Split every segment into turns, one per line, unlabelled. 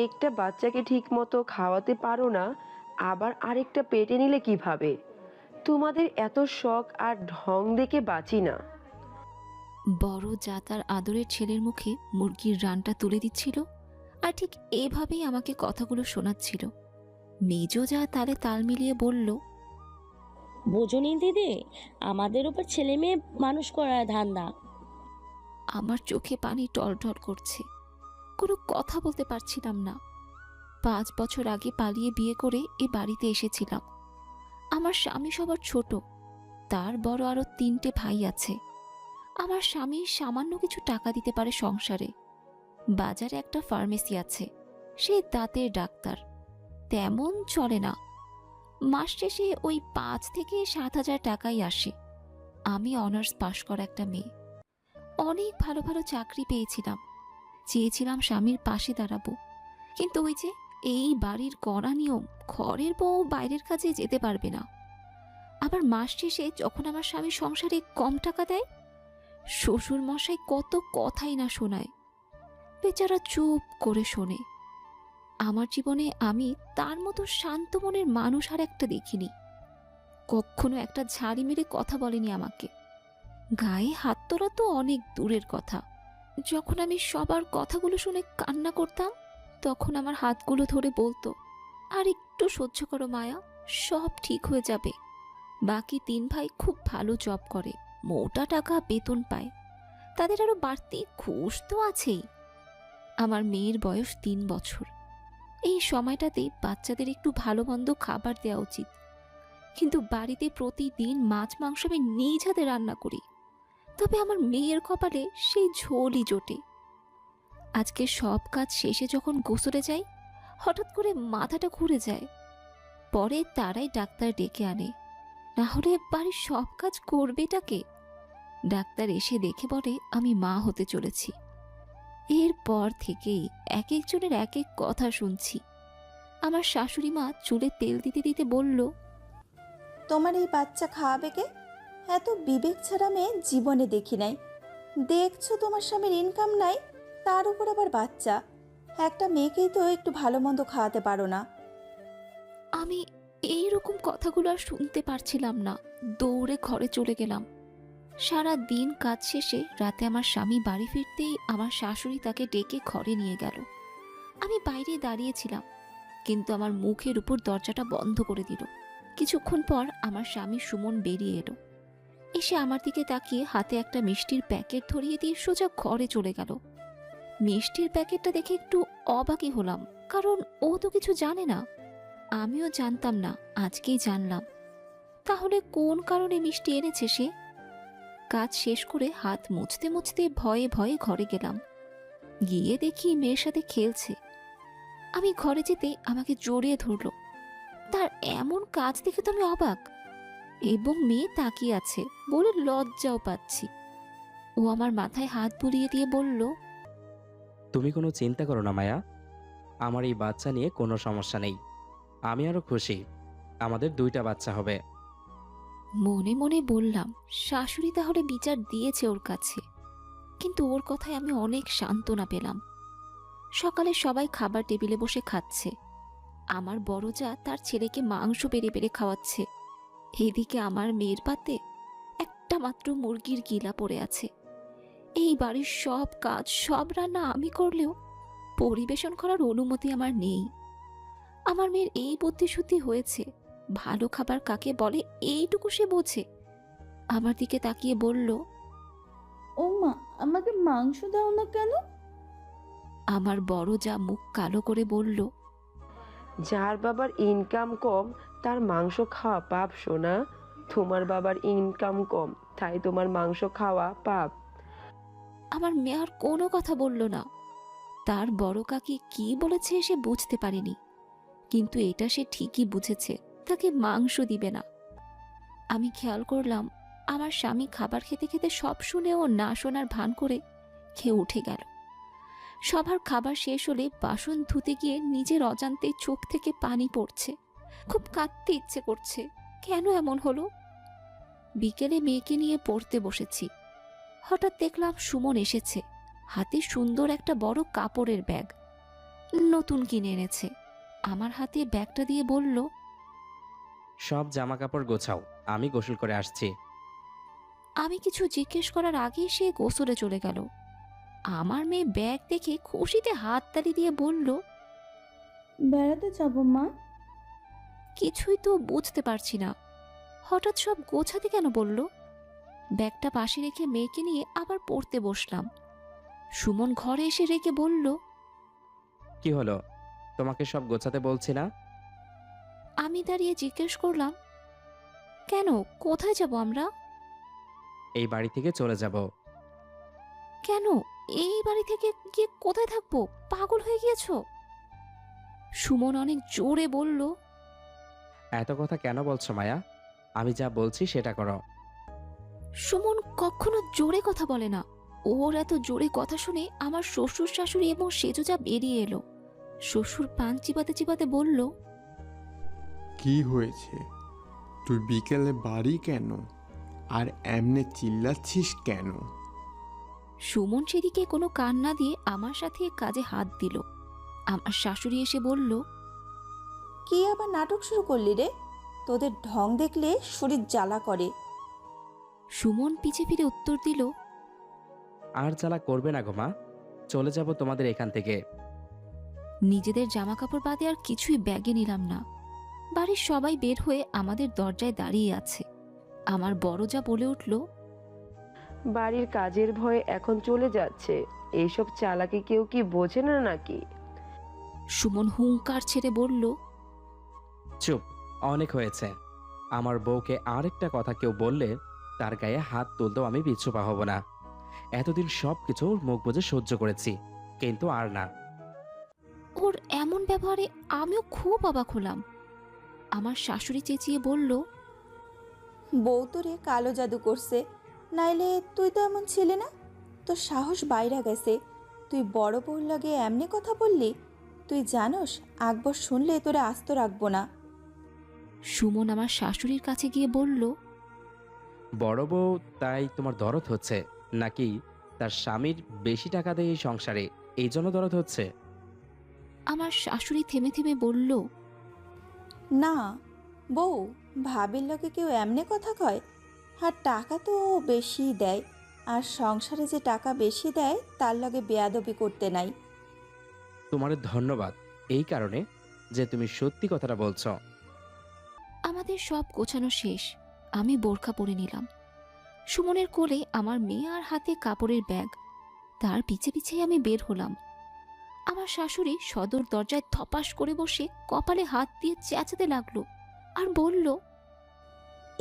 একটা বাচ্চাকে ঠিক মতো খাওয়াতে পারো না, আবার আরেকটা পেটে নিলে কিভাবে? তোমাদের এত শখ আর ঢং দেখে বাঁচি না।
বড় যা তার আদরের ছেলের মুখে মুরগির রানটা তুলে দিচ্ছিল, আর ঠিক এভাবেই আমাকে কথাগুলো শোনাচ্ছিল। মেজ যা তালে তাল মিলিয়ে বলল,
বোঝনি দিদি, আমাদের উপর ছেলে মেয়ে মানুষ করার ধান্দা।
আমার চোখে পানি টলটল করছে। কোনো কথা বলতে পারছিলাম না। 5 বছর আগে পালিয়ে বিয়ে করে এ বাড়িতে এসেছিলাম। আমার স্বামী সবার ছোট, তার বড় আরো 3টে ভাই আছে। আমার স্বামী সামান্য কিছু টাকা দিতে পারে সংসারে। বাজারে একটা ফার্মেসি আছে, সে দাঁতের ডাক্তার। তেমন চলে না, মাস শেষে ওই 5 থেকে 7 হাজার টাকাই আসে। আমি অনার্স পাশ করা একটা মেয়ে, অনেক ভালো ভালো চাকরি পেয়েছিলাম। চেয়েছিলাম স্বামীর পাশে দাঁড়াবো, কিন্তু ওই যে এই বাড়ির কড়া নিয়ম, ঘরের বউ বাইরের কাজে যেতে পারবে না। আবার মাস শেষে যখন আমার স্বামী সংসারে কম টাকা দেয়, শ্বশুর মশাই কত কথাই না শোনায়। বেচারা চুপ করে শোনে। আমার জীবনে আমি তার মতো শান্ত মনের মানুষ আর একটা দেখিনি। কখনো একটা ঝাড়ি মেরে কথা বলেনি আমাকে। গায়ে হাত তোলা তো অনেক দূরের কথা। যখন আমি সবার কথাগুলো শুনে কান্না করতাম, তখন আমার হাতগুলো ধরে বলতো, আর একটু সহ্য করো মায়া, সব ঠিক হয়ে যাবে। বাকি 3 ভাই খুব ভালো জব করে, মোটা টাকা বেতন পায়, তাদের আরো বাড়তি ঘুষ তো আছেই। আমার মেয়ের বয়স 3 বছর। এই সময়টাতে বাচ্চাদের একটু ভালো মন্দ খাবার দেওয়া উচিত, কিন্তু বাড়িতে প্রতিদিন মাছ মাংস আমি নিজ হাতে রান্না করি, তবে আমার মেয়ের কপালে সেই ঝোলই জোটে। আজকে সব কাজ শেষে যখন গোসলে যাই, হঠাৎ করে মাথাটা ঘুরে যায়। পরে তারাই ডাক্তার ডেকে আনে, না হলে বাড়ির সব কাজ করবেটাকে? ডাক্তার এসে দেখে বলে আমি মা হতে চলেছি। এরপর থেকেই এক একজনের এক এক কথা শুনছি। আমার শাশুড়ি মা চুলে তেল দিতে দিতে বলল,
তোমার এই বাচ্চা খাওয়াবে কে? এত বিবেক ছাড়া মেয়ে জীবনে দেখি নাই। দেখছো তোমার স্বামীর ইনকাম নাই, তার উপর আবার বাচ্চা। একটা মেয়েকেই তো একটু ভালো মন্দ খাওয়াতে পারো না?
আমি এই রকম কথাগুলো আর শুনতে পারছিলাম না, দৌড়ে ঘরে চলে গেলাম। সারা দিন কাজ শেষে রাতে আমার স্বামী বাড়ি ফিরতেই আমার শাশুড়ি তাকে ডেকে ঘরে নিয়ে গেল। আমি বাইরে দাঁড়িয়েছিলাম, কিন্তু আমার মুখের উপর দরজাটা বন্ধ করে দিল। কিছুক্ষণ পর আমার স্বামী সুমন বেরিয়ে এলো। এসে আমার দিকে তাকিয়ে হাতে একটা মিষ্টির প্যাকেট ধরিয়ে দিয়ে সোজা ঘরে চলে গেল। মিষ্টির প্যাকেটটা দেখে একটু অবাকই হলাম, কারণ ও তো কিছু জানে না। আমিও জানতাম না, আজকেই জানলাম। তাহলে কোন কারণে মিষ্টি এনেছে সে? কাজ শেষ করে হাত মুছতে মুছতে ভয়ে ভয়ে ঘরে গেলাম। গিয়ে দেখি মেয়ের সাথে খেলছে। আমি ঘরে যেতে আমাকে জড়িয়ে ধরলো। তার এমন কাজ দেখে তো আমি অবাক, এবং মেয়ে তাকিয়ে আছে বলে লজ্জাও পাচ্ছি। ও আমার মাথায় হাত বুলিয়ে দিয়ে বলল,
তুমি কোনো চিন্তা করো না মায়া, আমার এই বাচ্চা নিয়ে কোনো সমস্যা নেই। আমি আরো খুশি, আমাদের 2টা বাচ্চা হবে।
মনে মনে বললাম শাশুড়ি তাহলে বিচার দিয়েছে ওর কাছে, কিন্তু ওর কথায় আমি অনেক সান্ত্বনা পেলাম। সকালে সবাই খাবার টেবিলে বসে খাচ্ছে। আমার বড় যা তার ছেলেকে মাংস বেড়ে বেড়ে খাওয়াচ্ছে। এদিকে আমার মেয়ের পাতে একটা মাত্র মুরগির গিলা পড়ে আছে। এই বাড়ির সব কাজ সব রান্না আমি করলেও পরিবেশন করার অনুমতি আমার নেই। আমার মেয়ের এই বুদ্ধিশুদ্ধি হয়েছে, ভালো খাবার কাকে বলে এইটুকু সে বোঝে। আমার দিকে তাকিয়ে বলল,
ও মা, আমাকে মাংস দাও না কেন?
আমার বড় যা মুখ কালো করে বলল,
যার বাবার ইনকাম কম তার মাংস খাওয়া পাপ সোনা। তোমার বাবার ইনকাম কম, তাই তোমার মাংস খাওয়া পাপ।
আমার মেয়ে আর কোনো কথা বলল না। তার বড় কাকি কি বলেছে সে বুঝতে পারেনি, কিন্তু এটা সে ঠিকই বুঝেছে, তাকে মাংস দিবে না। আমি খেয়াল করলাম আমার স্বামী খাবার খেতে খেতে সব শুনেও না শোনার ভান করে খেয়ে উঠে গেল। সবার খাবার শেষ হলে বাসন ধুতে গিয়ে নিজের অজান্তে চোখ থেকে পানি পড়ছে। খুব কাঁদতে ইচ্ছে করছে, কেন এমন হলো? বিকেলে মেয়েকে নিয়ে পড়তে বসেছি। হঠাৎ দেখলাম সুমন এসেছে, হাতে সুন্দর একটা বড় কাপড়ের ব্যাগ। নতুন কিনে এনেছে। আমার হাতে ব্যাগটা দিয়ে বলল,
সব জামা কাপড় গোছাও, আমি গোসল করে আসছি।
আমি কিছু জিজ্ঞেস করার আগেই সে গোসলে চলে গেল। আমার মেয়ে ব্যাগ দেখে খুশিতে হাততালি দিয়ে বলল,
বেড়াতে যাব মা।
কিছুই তো বুঝতে পারছি না, হঠাৎ সব গোছাতে কেন বলল। ব্যাগটা পাশে রেখে মেয়েকে নিয়ে আবার পড়তে বসলাম। সুমন ঘরে এসে রেখে বলল,
কি হলো, তোমাকে সব গোছাতে বলছি না?
আমি দাঁড়িয়ে জিজ্ঞেস করলাম, কেন, কোথায় যাব আমরা?
এই বাড়ি থেকে চলে যাব।
কেন, এই বাড়ি থেকে গিয়ে কোথায় থাকবো? পাগল হয়ে গিয়েছো? সুমন অনেক জোরে বলল,
এত কথা কেন বলছো মায়া? আমি যা বলছি সেটা করো।
সুমন কখনো জোরে কথা বলে না। ওর এত জোরে কথা শুনে আমার শ্বশুর শাশুড়ি এবং সেজোজা বেরিয়ে এলো। শ্বশুর পান চিবাতে চিবাতে বলল,
কি হয়েছে? তুই বিকেলে বাড়ি কেন? আর এমনে চিল্লাচ্ছিস কেন?
সুমন সেদিকে কোনো কান না দিয়ে আমার সাথে কাজে হাত দিল। আমার শাশুড়ি এসে বলল,
কি আবার নাটক শুরু করলি রে? তোদের ঢং দেখলে শরীর জ্বালা করে।
সুমন পিছে ফিরে উত্তর দিল,
আর জ্বালা করবে না গো মা, চলে যাব তোমাদের এখান থেকে।
নিজেদের জামা কাপড় বাদে আর কিছুই ব্যাগে নিলাম না। বাড়ির সবাই বের হয়ে আমাদের দরজায় দাঁড়িয়ে আছে। আমার বড় যা বলে উঠল,
বাড়ির কাজের ভয়ে এখন চলে যাচ্ছে। এইসব চালাকি কেউ কি বোঝে না নাকি?
সুমন হুঙ্কার ছেড়ে বলল,
চুপ, অনেক হয়েছে। আমার বউকে আরেকটা কথা কেউ বললে তার গায়ে হাত তুলতেও আমি পিছু পা হব না। এতদিন সব কিছু মুখ বুজে সহ্য করেছি, কিন্তু আর না।
ওর এমন ব্যবহারে আমিও খুব অবাক হলাম। আমার শাশুড়ি চেঁচিয়ে বলল,
বউ তোরে কালো জাদু করছে, নাইলে তুই তো এমন ছিলে না। তোর সাহস বাইরা গেছে, তুই বড় বউর লাগে এমনি কথা বললি? তুই জানোস আকবর শুনলে তোরে আস্ত রাখবো না।
সুমন আমার শাশুড়ির কাছে গিয়ে বলল,
বড় বউ তাই তোমার দরদ হচ্ছে নাকি? তার স্বামীর বেশি টাকা দেয় এই সংসারে, এই জন্য দরদ হচ্ছে?
আমার শাশুড়ি থেমে থেমে বলল,
না বউ, ভাবির লগে কেউ এমনি কথা কয়? আর টাকা তো ও বেশি দেয়, আর সংসারে যে টাকা বেশি দেয় তার লগে বেয়াদবি করতে নাই।
তোমার ধন্যবাদ এই কারণে যে তুমি সত্যি কথাটা বলছো।
আমাদের সব গোছানো শেষ। আমি বোরখা পরে নিলাম। সুমনের কোলে আমার মেয়ে আর হাতে কাপড়ের ব্যাগ। তার পিছে পিছে আমি বের হলাম। আমার শাশুড়ি সদর দরজায় থপাস করে বসে কপালে হাত দিয়ে চেঁচাতে লাগলো আর বলল,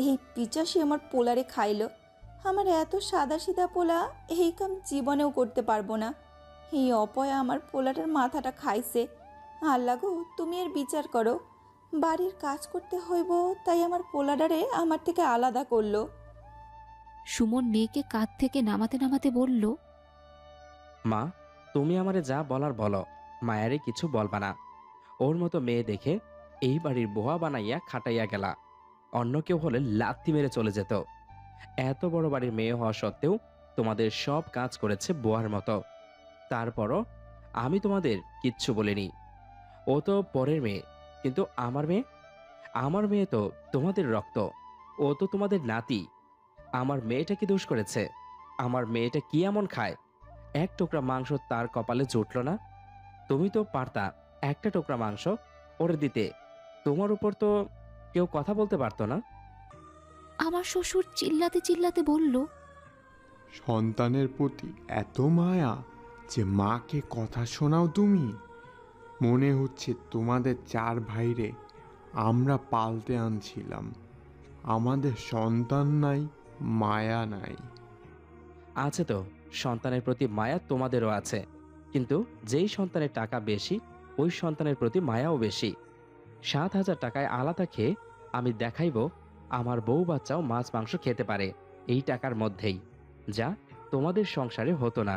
এই পিচাসি আমার পোলারে খাইলো। আমার এত সাদা সিধা পোলা এই কাম জীবনেও করতে পারবো না। এই অপয়া আমার পোলাটার মাথাটা খাইছে। আল্লাহ গো, তুমি এর বিচার করো। বাড়ির কাজ করতে হইব তাই আমার পোলাডারে আমার থেকে আলাদা করলো।
সুমন মেয়েকে কাঁধ থেকে নামাতে নামাতে বলল,
মা, তুমি আমারে যা বলার বলো, মায়ারে কিছু বলবা না। ওর মতো মেয়ে দেখে এই বাড়ির বোয়া বানাইয়া খাটাইয়া গেলা। অন্য কেউ হলে লাথি মেরে চলে যেত। এত বড় বাড়ির মেয়ে হওয়া সত্ত্বেও তোমাদের সব কাজ করেছে বোয়ার মতো। তারপরও আমি তোমাদের কিচ্ছু বলিনি। ও তো পরের মেয়ে, কিন্তু আমার মেয়ে তো তোমাদের রক্ত। ও তো তোমাদের নাতি। আমার মেয়েটা কি দোষ করেছে? আমার মেয়েটা কি এমন খায়? এক টুকরা মাংস তার কপালে জুটল না? তুমি তো পারতা একটা টুকরা মাংস ওরে দিতে। তোমার উপর তো কেউ কথা বলতে পারতো না।
আমার শ্বশুর চিল্লাতে চিল্লাতে বলল,
সন্তানের প্রতি এত মায়া যে মাকে কথা শোনাও তুমি? মনে হচ্ছে তোমাদের চার ভাইরে আমরা পাল্টে আনছিলাম। আমাদের সন্তান নাই, মায়া নাই।
আছে তো, সন্তানের প্রতি মায়া তোমাদেরও আছে, কিন্তু যেই সন্তানের টাকা বেশি ওই সন্তানের প্রতি মায়াও বেশি। 7,000 টাকায় আলাদা খেয়ে আমি দেখাইব আমার বউ বাচ্চাও মাছ মাংস খেতে পারে এই টাকার মধ্যেই, যা তোমাদের সংসারে হতো না।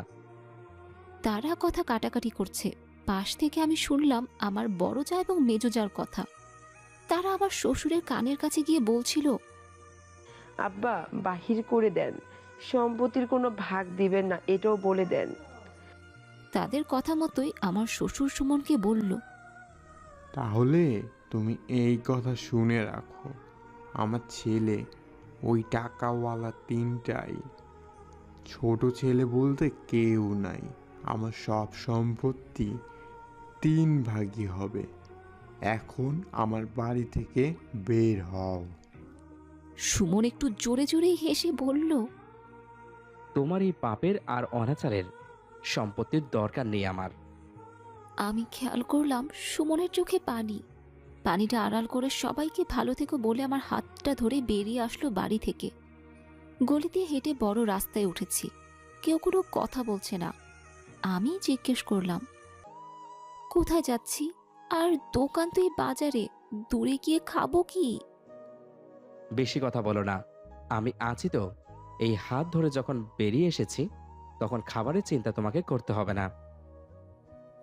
তারা কথা কাটাকাটি করছে। পাশ থেকে আমি শুনলাম আমার বড় যা এবং মেজো যার কথা। তারা আবার শ্বশুরের কানের কাছে গিয়ে বলছিল,
আব্বা বাহির করে দেন, সম্পত্তির কোনো ভাগ দিবেন না, এটাও বলে দেন।
তাদের কথা মতোই আমার শ্বশুর সুমনকে বলল,
তাহলে তুমি এই কথা শুনে রাখো, আমার ছেলে ওই টাকাওয়ালা তিনটাই। ছোট ছেলে বলতে কেউ নাই। আমার সব সম্পত্তি 3 ভাগই হবে। এখন আমার বাড়ি থেকে বের হও।
সুমন একটু জোরে জোরে হেসে বলল,
তোমার এই পাপের আর অনাচারের সম্পত্তির দরকার নেই আমার।
আমি খেয়াল করলাম সুমনের চোখে পানি। পানিটা আড়াল করে সবাইকে ভালো থেকো বলে আমার হাতটা ধরে বেরিয়ে আসলো বাড়ি থেকে। গলি দিয়ে হেঁটে বড় রাস্তায় উঠেছি। কেউ কোনো কথা বলছে না। আমি জিজ্ঞেস করলাম, কোথায় যাচ্ছি? আর দোকান তো এই বাজারে, দূরে গিয়ে খাবো কি?
বেশি কথা বলো না, আমি আছি তো। এই হাত ধরে যখন বেরিয়ে এসেছি, তখন খাবারের চিন্তা তোমাকে করতে হবে না।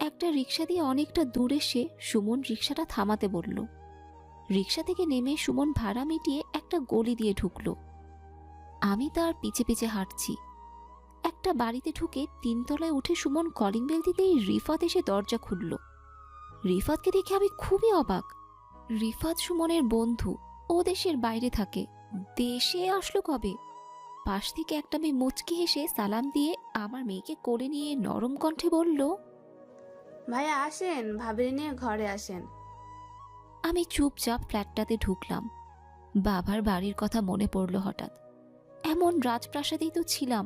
একটা রিক্সা দিয়ে অনেকটা দূর এসে সুমন রিক্সাটা থামাতে বলল। রিক্সা থেকে নেমে সুমন ভাড়া মিটিয়ে একটা গলি দিয়ে ঢুকলো। আমি তার পিছে পিছে হাঁটছি। একটা বাড়িতে ঢুকে 3 তলায় উঠে সুমন কলিং বেল দিতেই রিফাত এসে দরজা খুলল। রিফাতকে দেখে আমি খুবই অবাক। রিফাত সুমনের বন্ধু, ও দেশের বাইরে থাকে। দেশে আসলো কবে? পাশ থেকে একটা মেয়ে মুচকি হেসে সালাম দিয়ে আমার মেয়েকে কোলে নিয়ে নরম কণ্ঠে বলল,
ভাইয়া আসেন, ভাবিনি নিয়ে ঘরে আসেন।
আমি চুপচাপ ফ্ল্যাটটাতে ঢুকলাম। বাবার বাড়ির কথা মনে পড়ল হঠাৎ। এমন রাজপ্রাসাদেই তো ছিলাম।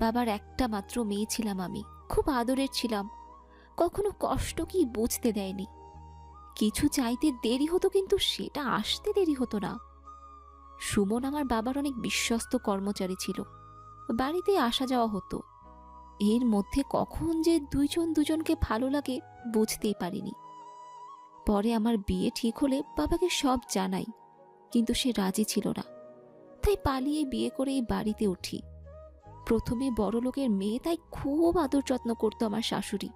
বাবার একটা মাত্র মেয়ে ছিলাম আমি, খুব আদরের ছিলাম। কখনো কষ্ট কি বুঝতে দেয়নি। কিছু চাইতে দেরি হতো কিন্তু সেটা আসতে দেরি হতো না। সুমন আমার বাবার অনেক বিশ্বস্ত কর্মচারী ছিল। বাড়িতে আসা যাওয়া হতো। এর মধ্যে কখন যে দুইজন দুজনকে ভালো লাগে বুঝতেই পারিনি। পরে আমার বিয়ে ঠিক হলে বাবাকে সব জানাই, কিন্তু সে রাজি ছিল না। তাই পালিয়ে বিয়ে করে এই বাড়িতে উঠি। প্রথমে বড় লোকের মেয়ে, তাই খুব আদর যত্ন করতো আমার শাশুড়ি।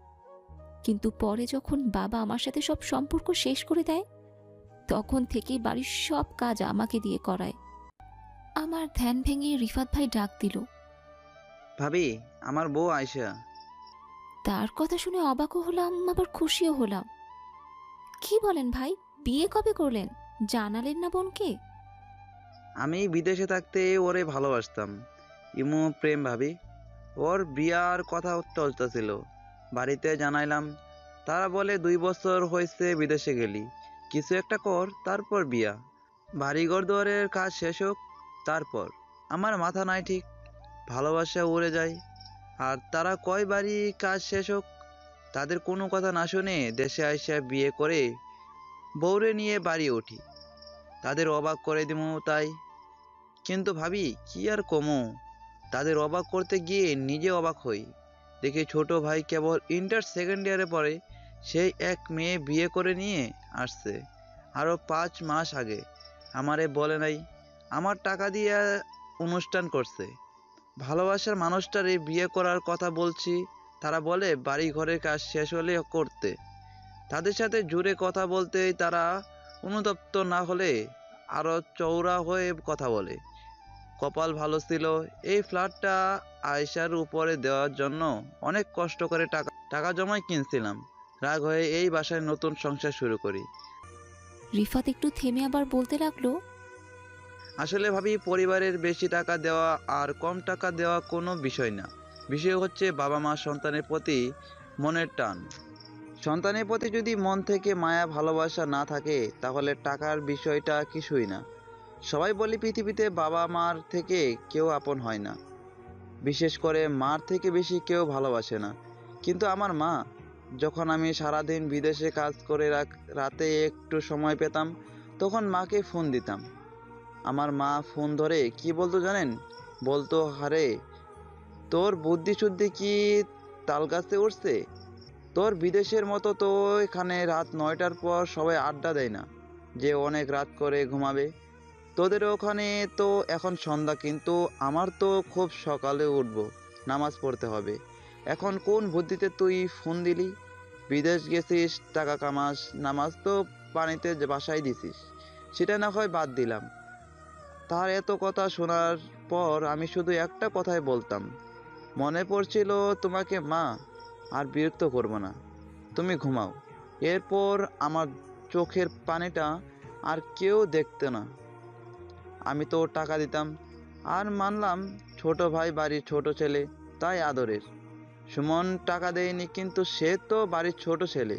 কিন্তু পরে যখন বাবা আমার সাথে সব সম্পর্ক শেষ করে দেয়, তখন থেকেই বাড়ির সব কাজ আমাকে দিয়ে করায়। আমার ধ্যান ভেঙে রিফাত ভাই ডাক দিল।
ভাবি, আমার বউ আয়শা।
তার কথা শুনে অবাকও হলাম, আবার খুশিও হলাম। কি বলেন ভাই, বিয়ে কবে করলেন? জানালেন না বোনকে?
আমি বিদেশে থাকতে ওরে ভালোবাসতাম। ইমু প্রেম ভাবি। ওর বিয়ার কথা চলতেছিল, বাড়িতে জানাইলাম। তারা বলে 2 বছর হয়েছে বিদেশে গেলি, কিছু একটা কর, তারপর বিয়া। বাড়িঘর দুয়ারের কাজ শেষ হোক তারপর। আমার মাথা নাই ঠিক, ভালোবাসা উড়ে যায়। আর তারা কয় বাড়ি কাজ শেষ হোক। তাদের কোনো কথা না শুনে দেশে আইসা বিয়ে করে বউরে নিয়ে বাড়ি উঠি। তাদের অবাক করে দিমু তাই। কিন্তু ভাবি কি আর কমু, তাদের অবাক করতে গিয়ে নিজে অবাক হই। দেখি ছোট ভাই কেবল ইন্টার সেকেন্ড ইয়ারে পড়ে, সেই এক মেয়ে বিয়ে করে নিয়ে আসছে আরও 5 মাস আগে। আমারে বলে নাই, আমার টাকা দিয়ে অনুষ্ঠান করছে। ভালোবাসার মানুষটারে বিয়ে করার কথা বলছি, তারা বলে বাড়ি ঘরের কাজ শেষ হলে করতে। তাদের সাথে জুড়ে কথা বলতেই তারা অনুতপ্ত না হলে আরও চওড়া হয়ে কথা বলে। কপাল ভালো ছিল, এই ফ্ল্যাটটা আয়শার উপরে দেওয়ার জন্য অনেক কষ্ট করে টাকা জমায় কিনছিলাম। রাগ হয়ে এই বাসায় নতুন সংসার শুরু করি।
রিফাত একটু থেমে আবার বলতে লাগলো,
আসলে ভাবি, পরিবারের বেশি টাকা দেওয়া আর কম টাকা দেওয়া কোনো বিষয় না। বিষয় হচ্ছে বাবা মা সন্তানের প্রতি মনের টান। সন্তানের প্রতি যদি মন থেকে মায়া ভালোবাসা না থাকে, তাহলে টাকার বিষয়টা কিছুই না। সবাই বলে পৃথিবীতে বাবা মার থেকে কেউ আপন হয় না, বিশেষ করে মার থেকে বেশি কেউ ভালোবাসে না। কিন্তু আমার মা, যখন আমি সারাদিন বিদেশে কাজ করে রাতে একটু সময় পেতাম, তখন মাকে ফোন দিতাম। আমার মা ফোন ধরে কি বলতো জানেন? বলতো, হারে তোর বুদ্ধি শুদ্ধি কি তাল গাছে উঠছে? তোর বিদেশের মতো তো এখানে রাত 9টার পর সবাই আড্ডা দেয় না যে অনেক রাত করে ঘুমাবে। তোদের ওখানে তো এখন সন্ধ্যা, কিন্তু আমার তো খুব সকালে উঠব, নামাজ পড়তে হবে। এখন কোন বুদ্ধিতে তুই ফোন দিলি? বিদেশ গেছিস, টাকা কামাস, নামাজ তো পানিতে বাসায় দিছিস, সেটা না হয় বাদ দিলাম। তার এত কথা শোনার পর আমি শুধু একটা কথাই বলতাম, মনে পড়ছিল তোমাকে মা। আর বিরক্ত করব না, তুমি ঘুমাও। এরপর আমার চোখের পানিটা আর কেউ দেখতে না। আমি তো টাকা দিতাম, আর মানলাম ছোট ভাই বাড়ির ছোট ছেলে, তাই আদরের। সুমন টাকা দেয়নি, কিন্তু সে তো বাড়ির ছোট ছেলে।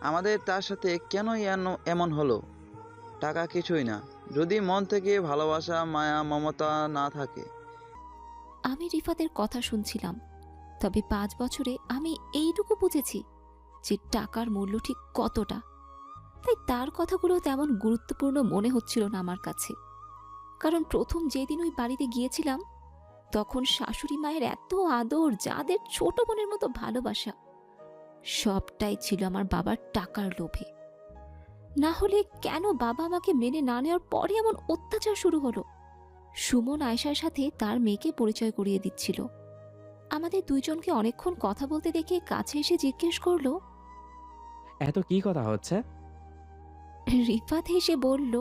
আমাদের তার সাথে কেন এমন হলো? টাকা কিছুই না, যদি মন থেকে ভালোবাসা, মায়া, মমতা না থাকে।
আমি রিফাতের কথা শুনছিলাম, তবে 5 বছরে আমি এইটুকু বুঝেছি যে টাকার মূল্য ঠিক কতটা। তাই তার কথাগুলো তেমন গুরুত্বপূর্ণ মনে হচ্ছিল না আমার কাছে। কারণ প্রথম যেদিন ওই বাড়িতে গিয়েছিলাম, তখন শাশুড়ি মায়ের এত আদর, যাদের ছোট বোনের মতো ভালোবাসা, সবটাই ছিল আমার বাবার টাকার লোভে। না হলে কেন বাবা আমাকে মেনে না নেওয়ার পরে এমন অত্যাচার শুরু হলো? সুমন আয়েশার সাথে তার মেয়েকে পরিচয় করিয়ে দিচ্ছিল। আমাদের দুইজনকে অনেকক্ষণ কথা বলতে দেখে কাছে এসে জিজ্ঞেস করলো।
এত কি কথা হচ্ছে?
রিফাত হেসে বলল,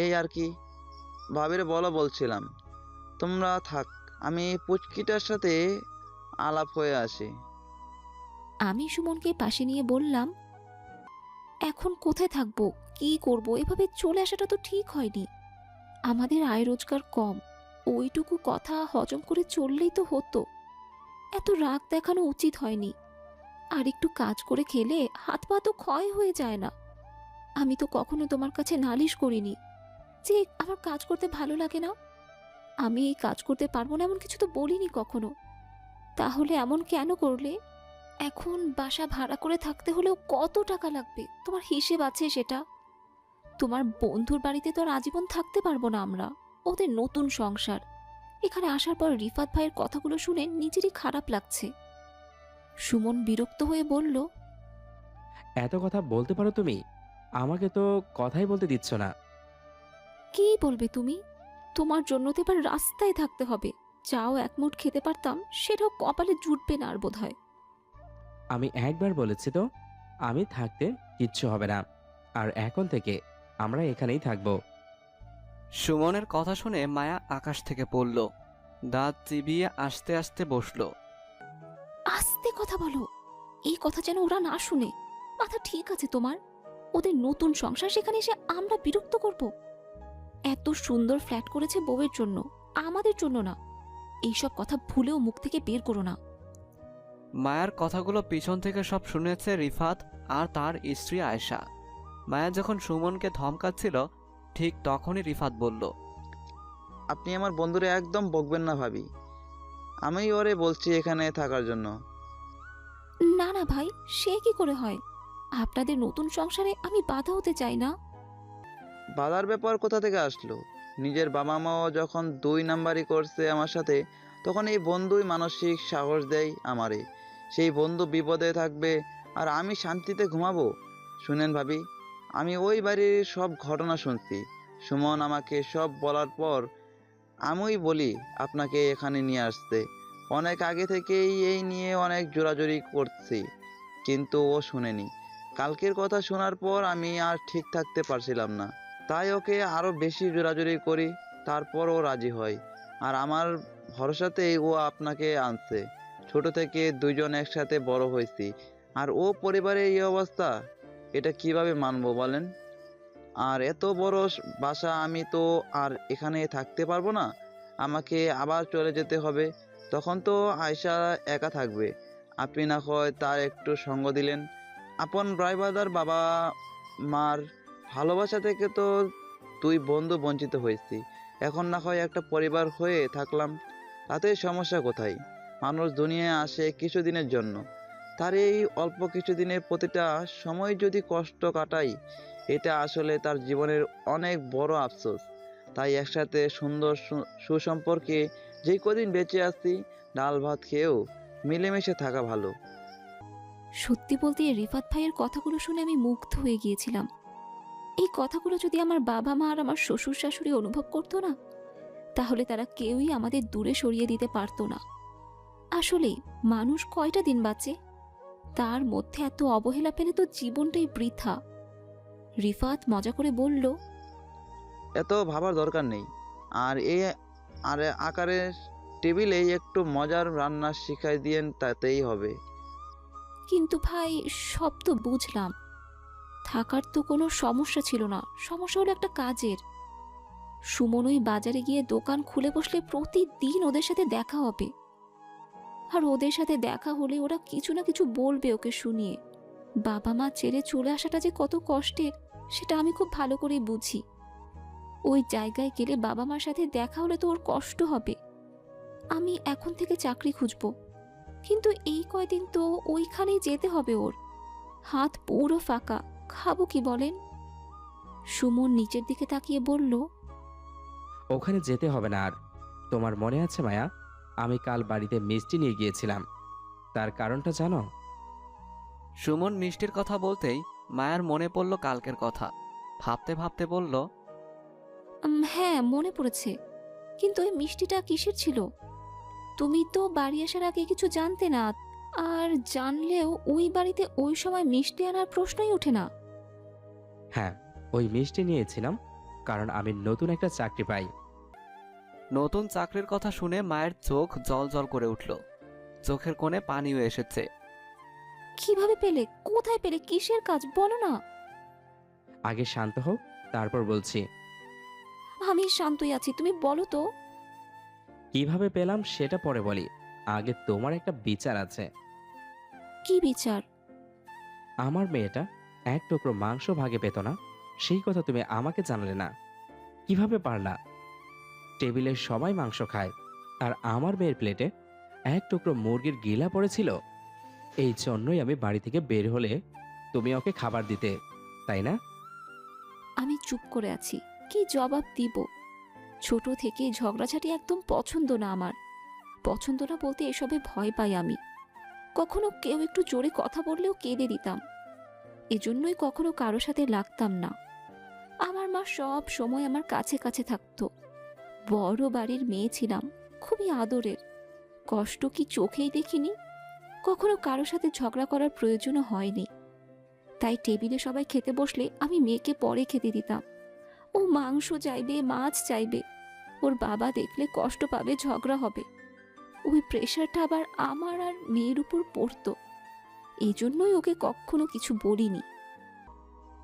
এই আর কি, ভাবিরে বলছিলাম। তোমরা থাক, আমি পুচকিটার সাথে আলাপ হয়ে আসি।
আমি সুমনকে পাশে নিয়ে বললাম, এখন কোথায় থাকবো, কি করব? এভাবে চলে আসাটা তো ঠিক হয়নি। আমাদের আয় রোজগার কম, ওইটুকু কথা হজম করে চললেই তো হতো। এত রাগ দেখানো উচিত হয়নি। আর একটু কাজ করে খেলে হাত পা তো ক্ষয় হয়ে যায় না। আমি তো কখনো তোমার কাছে নালিশ করিনি যে আমার কাজ করতে ভালো লাগে না। আমি এই কাজ করতে পারবো না এমন কিছু তো বলিনি কখনো। তাহলে এমন কেন করলে? এখন বাসা ভাড়া করে থাকতে হলেও কত টাকা লাগবে, তোমার হিসেব আছে সেটা? তোমার বন্ধুর বাড়িতে তো আর আজীবন থাকতে পারবো না আমরা, ওদের নতুন সংসার। এখানে আসার পর রিফাত ভাইয়ের কথাগুলো শুনে নিজেরই খারাপ লাগছে। সুমন বিরক্ত হয়ে বলল,
এত কথা বলতে পারো তুমি? আমাকে তো কথাই বলতে দিচ্ছ না।
কি বলবে তুমি? তোমার জন্য তো এবার রাস্তায় থাকতে হবে। চাও এক মুঠ খেতে পারতাম, সেটাও কপালে জুটবে না আর বোধ হয়।
আমি একবার বলেছি তো, আমি থাকতে কিচ্ছু হবে না। আর এখন থেকে আমরা এখানেই থাকবো।
সুমনের কথা শুনে মায়া আকাশ থেকে পড়ল, দাঁত চিবিয়ে আস্তে আস্তে বসলো।
আস্তে কথা বলো, এই কথা যেন ওরা না শুনে। মাথা ঠিক আছে তোমার? ওদের নতুন সংসার, সেখানে এসে আমরা বিরক্ত করব? এত সুন্দর ফ্ল্যাট করেছে বউয়ের জন্য, আমাদের জন্য না। এইসব কথা ভুলেও মুখ থেকে বের করো না।
মায়ার কথাগুলো পিছন থেকে সব শুনেছে রিফাত আর তার স্ত্রী আয়েশা। মায়া যখন সুমনকে ধমকাচ্ছিল, ঠিক তখনই রিফাত বলল,
আপনি আমার বন্ধুরে একদম বকবেন না ভাবি, আমি ওরে বলছি এখানে থাকার জন্য।
না না ভাই, সে কি করে হয়? আপনাদের নতুন সংসারে আমি বাধা হতে চাই না।
বাধার ব্যাপার কোথা থেকে আসলো? নিজের বাবা মাও যখন 2 নাম্বারই করছে আমার সাথে, তখন এই বন্ধুই মানসিক সাহস দেয় আমারে। সেই বন্ধু বিপদে থাকবে আর আমি শান্তিতে ঘুমাবো? শুনেন ভাবি, আমি ওই বাড়ির সব ঘটনা শুনছি। সুমন আমাকে সব বলার পর আমিই বলি আপনাকে এখানে নিয়ে আসতে। অনেক আগে থেকেই এই নিয়ে অনেক জোরাজুরি করছি, কিন্তু ও শুনেনি। কালকের কথা শোনার পর আমি আর ঠিক থাকতে পারছিলাম না, তাই ওকে আরও বেশি জোরাজুরি করি। তারপর ও রাজি হয়, আর আমার ভরসাতেই ও আপনাকে আনছে। ছোট থেকে দুইজন একসাথে বড় হয়েছি, আর ও পরিবারের এই অবস্থা, এটা কিভাবে মানবো বলেন? আর এত বড় বাসা, আমি তো আর এখানে থাকতে পারবো না। আমাকে আবার চলে যেতে হবে। তখন তো আয়শা একা থাকবে। আপনি না হয় তার একটু সঙ্গ দিলেন। আপন ড্রাইভারদার বাবা মার ভালোবাসা থেকে তো 2 বন্ধু বঞ্চিত হয়েছি। এখন না হয় একটা পরিবার হয়ে থাকলাম, তাতে সমস্যা কোথায়? মানুষ দুনিয়ায় আসে কিছুদিনের জন্য, তার এই অল্প কিছুদিনের প্রতিটা সময় যদি কষ্ট কাটাই, এটা আসলে তার জীবনের অনেক বড় আফসোস। তাই একসাথে সুন্দর সুসম্পর্কে যেই কদিন বেঁচে আছি, ডাল ভাত খেয়েও মিলেমিশে থাকা ভালো।
সত্যি বলতে রিফাত ভাইয়ের কথাগুলো শুনে আমি মুগ্ধ হয়ে গিয়েছিলাম। এই কথাগুলো যদি আমার বাবা মা আর আমার শ্বশুর শাশুড়ি অনুভব করতো না, তাহলে তারা কেউই আমাদের দূরে সরিয়ে দিতে পারতো না। আসলে মানুষ কয়টা দিন বাঁচে? তার মধ্যে এত অবহেলা পেলে তো জীবনটাই বৃথা। রিফাত মজা করে বলল,
এত ভাবার দরকার নেই। আর এই আকারের টেবিলে একটু মজার রান্না শিখাই দিয়েন, তাতেই হবে।
কিন্তু ভাই, সব তো বুঝলাম, থাকার তো কোনো সমস্যা ছিল না, সমস্যা হলো একটা কাজের। সুমন ওই বাজারে গিয়ে দোকান খুলে বসলে প্রতিদিন ওদের সাথে দেখা হবে, আর ওদের সাথে দেখা হলে ওরা কিছু না কিছু বলবে ওকে শুনিয়ে। বাবা মা ছেড়ে চলে আসাটা যে কত কষ্টের সেটা আমি খুব ভালো করেই বুঝি। ওই জায়গায় গেলে বাবা মার সাথে দেখা হলে তো ওর কষ্ট হবে। আমি এখন থেকে চাকরি খুঁজবো, কিন্তু এই কয়দিন তো ওইখানেই যেতে হবে ওর। হাত পুরো ফাঁকা, খাবো কি বলেন? সুমন নিচের দিকে তাকিয়ে বলল,
ওখানে যেতে হবে না আর। তোমার মনে আছে মায়া, আমি কাল বাড়িতে মিষ্টি নিয়ে গিয়েছিলাম, তার কারণটা জানো?
সুমন মিষ্টির কথা বলতেই মায়ার মনে পড়ল কালকের কথা। ভাবতে ভাবতে বলল,
হ্যাঁ মনে পড়েছে, কিন্তু ওই মিষ্টিটা কিসের ছিল? তুমি তো বাড়ি আসার আগে কিছু জানতে না, আর জানলেও ওই বাড়িতে ওই সময় মিষ্টি আনার প্রশ্নই ওঠে না।
হ্যাঁ, ওই মিষ্টি নিয়েছিলাম কারণ আমি নতুন একটা চাকরি পাই।
নতুন চাকরির কথা শুনে মায়ের চোখ জল জল করে উঠল, চোখের কোণে পানিও এসেছে।
কিভাবে পেলে? কোথায় পেলে? কিসের কাজ বলো না।
আগে শান্ত হও, তারপর বলছি।
আমি শান্তই আছি, তুমি বলো তো।
কিভাবে পেলাম সেটা পরে বলি, আগে তোমার একটা বিচার আছে।
কি বিচার?
আমার মেয়েটা এক টুকরো মাংস ভাগে পেত না, সেই কথা তুমি আমাকে জানালে না। কিভাবে পারলা? টেবিলের সবাই মাংস খায়, আর আমার মেয়ের প্লেটে এক টুকরো মুরগির গিলা পড়েছিল। এই জন্যই আমি বাড়ি থেকে বের হলে তুমি ওকে খাবার দিতে, তাই না?
আমি চুপ করে আছি, কি জবাব দিব? ছোট থেকে ঝগড়াঝাটি একদম পছন্দ না আমার। পছন্দ না বলতে এসবে ভয় পাই আমি। কখনো কেউ একটু জোরে কথা বললেও কেঁদে দিতাম, এজন্যই কখনো কারো সাথে লাগতাম না। আমার মা সব সময় আমার কাছে কাছে থাকতো। বড় বাড়ির মেয়ে ছিলাম, খুবই আদরের। কষ্ট কি চোখেই দেখিনি, কখনো কারো সাথে ঝগড়া করার প্রয়োজনও হয়নি। তাই টেবিলে সবাই খেতে বসলে আমি মেয়েকে পরে খেতে দিতাম। ও মাংস চাইবে, মাছ চাইবে, ওর বাবা দেখলে কষ্ট পাবে, ঝগড়া হবে। ওই প্রেশারটা আবার আমার আর মেয়ের উপর পড়তো, এই জন্যই ওকে কখনো কিছু বলিনি।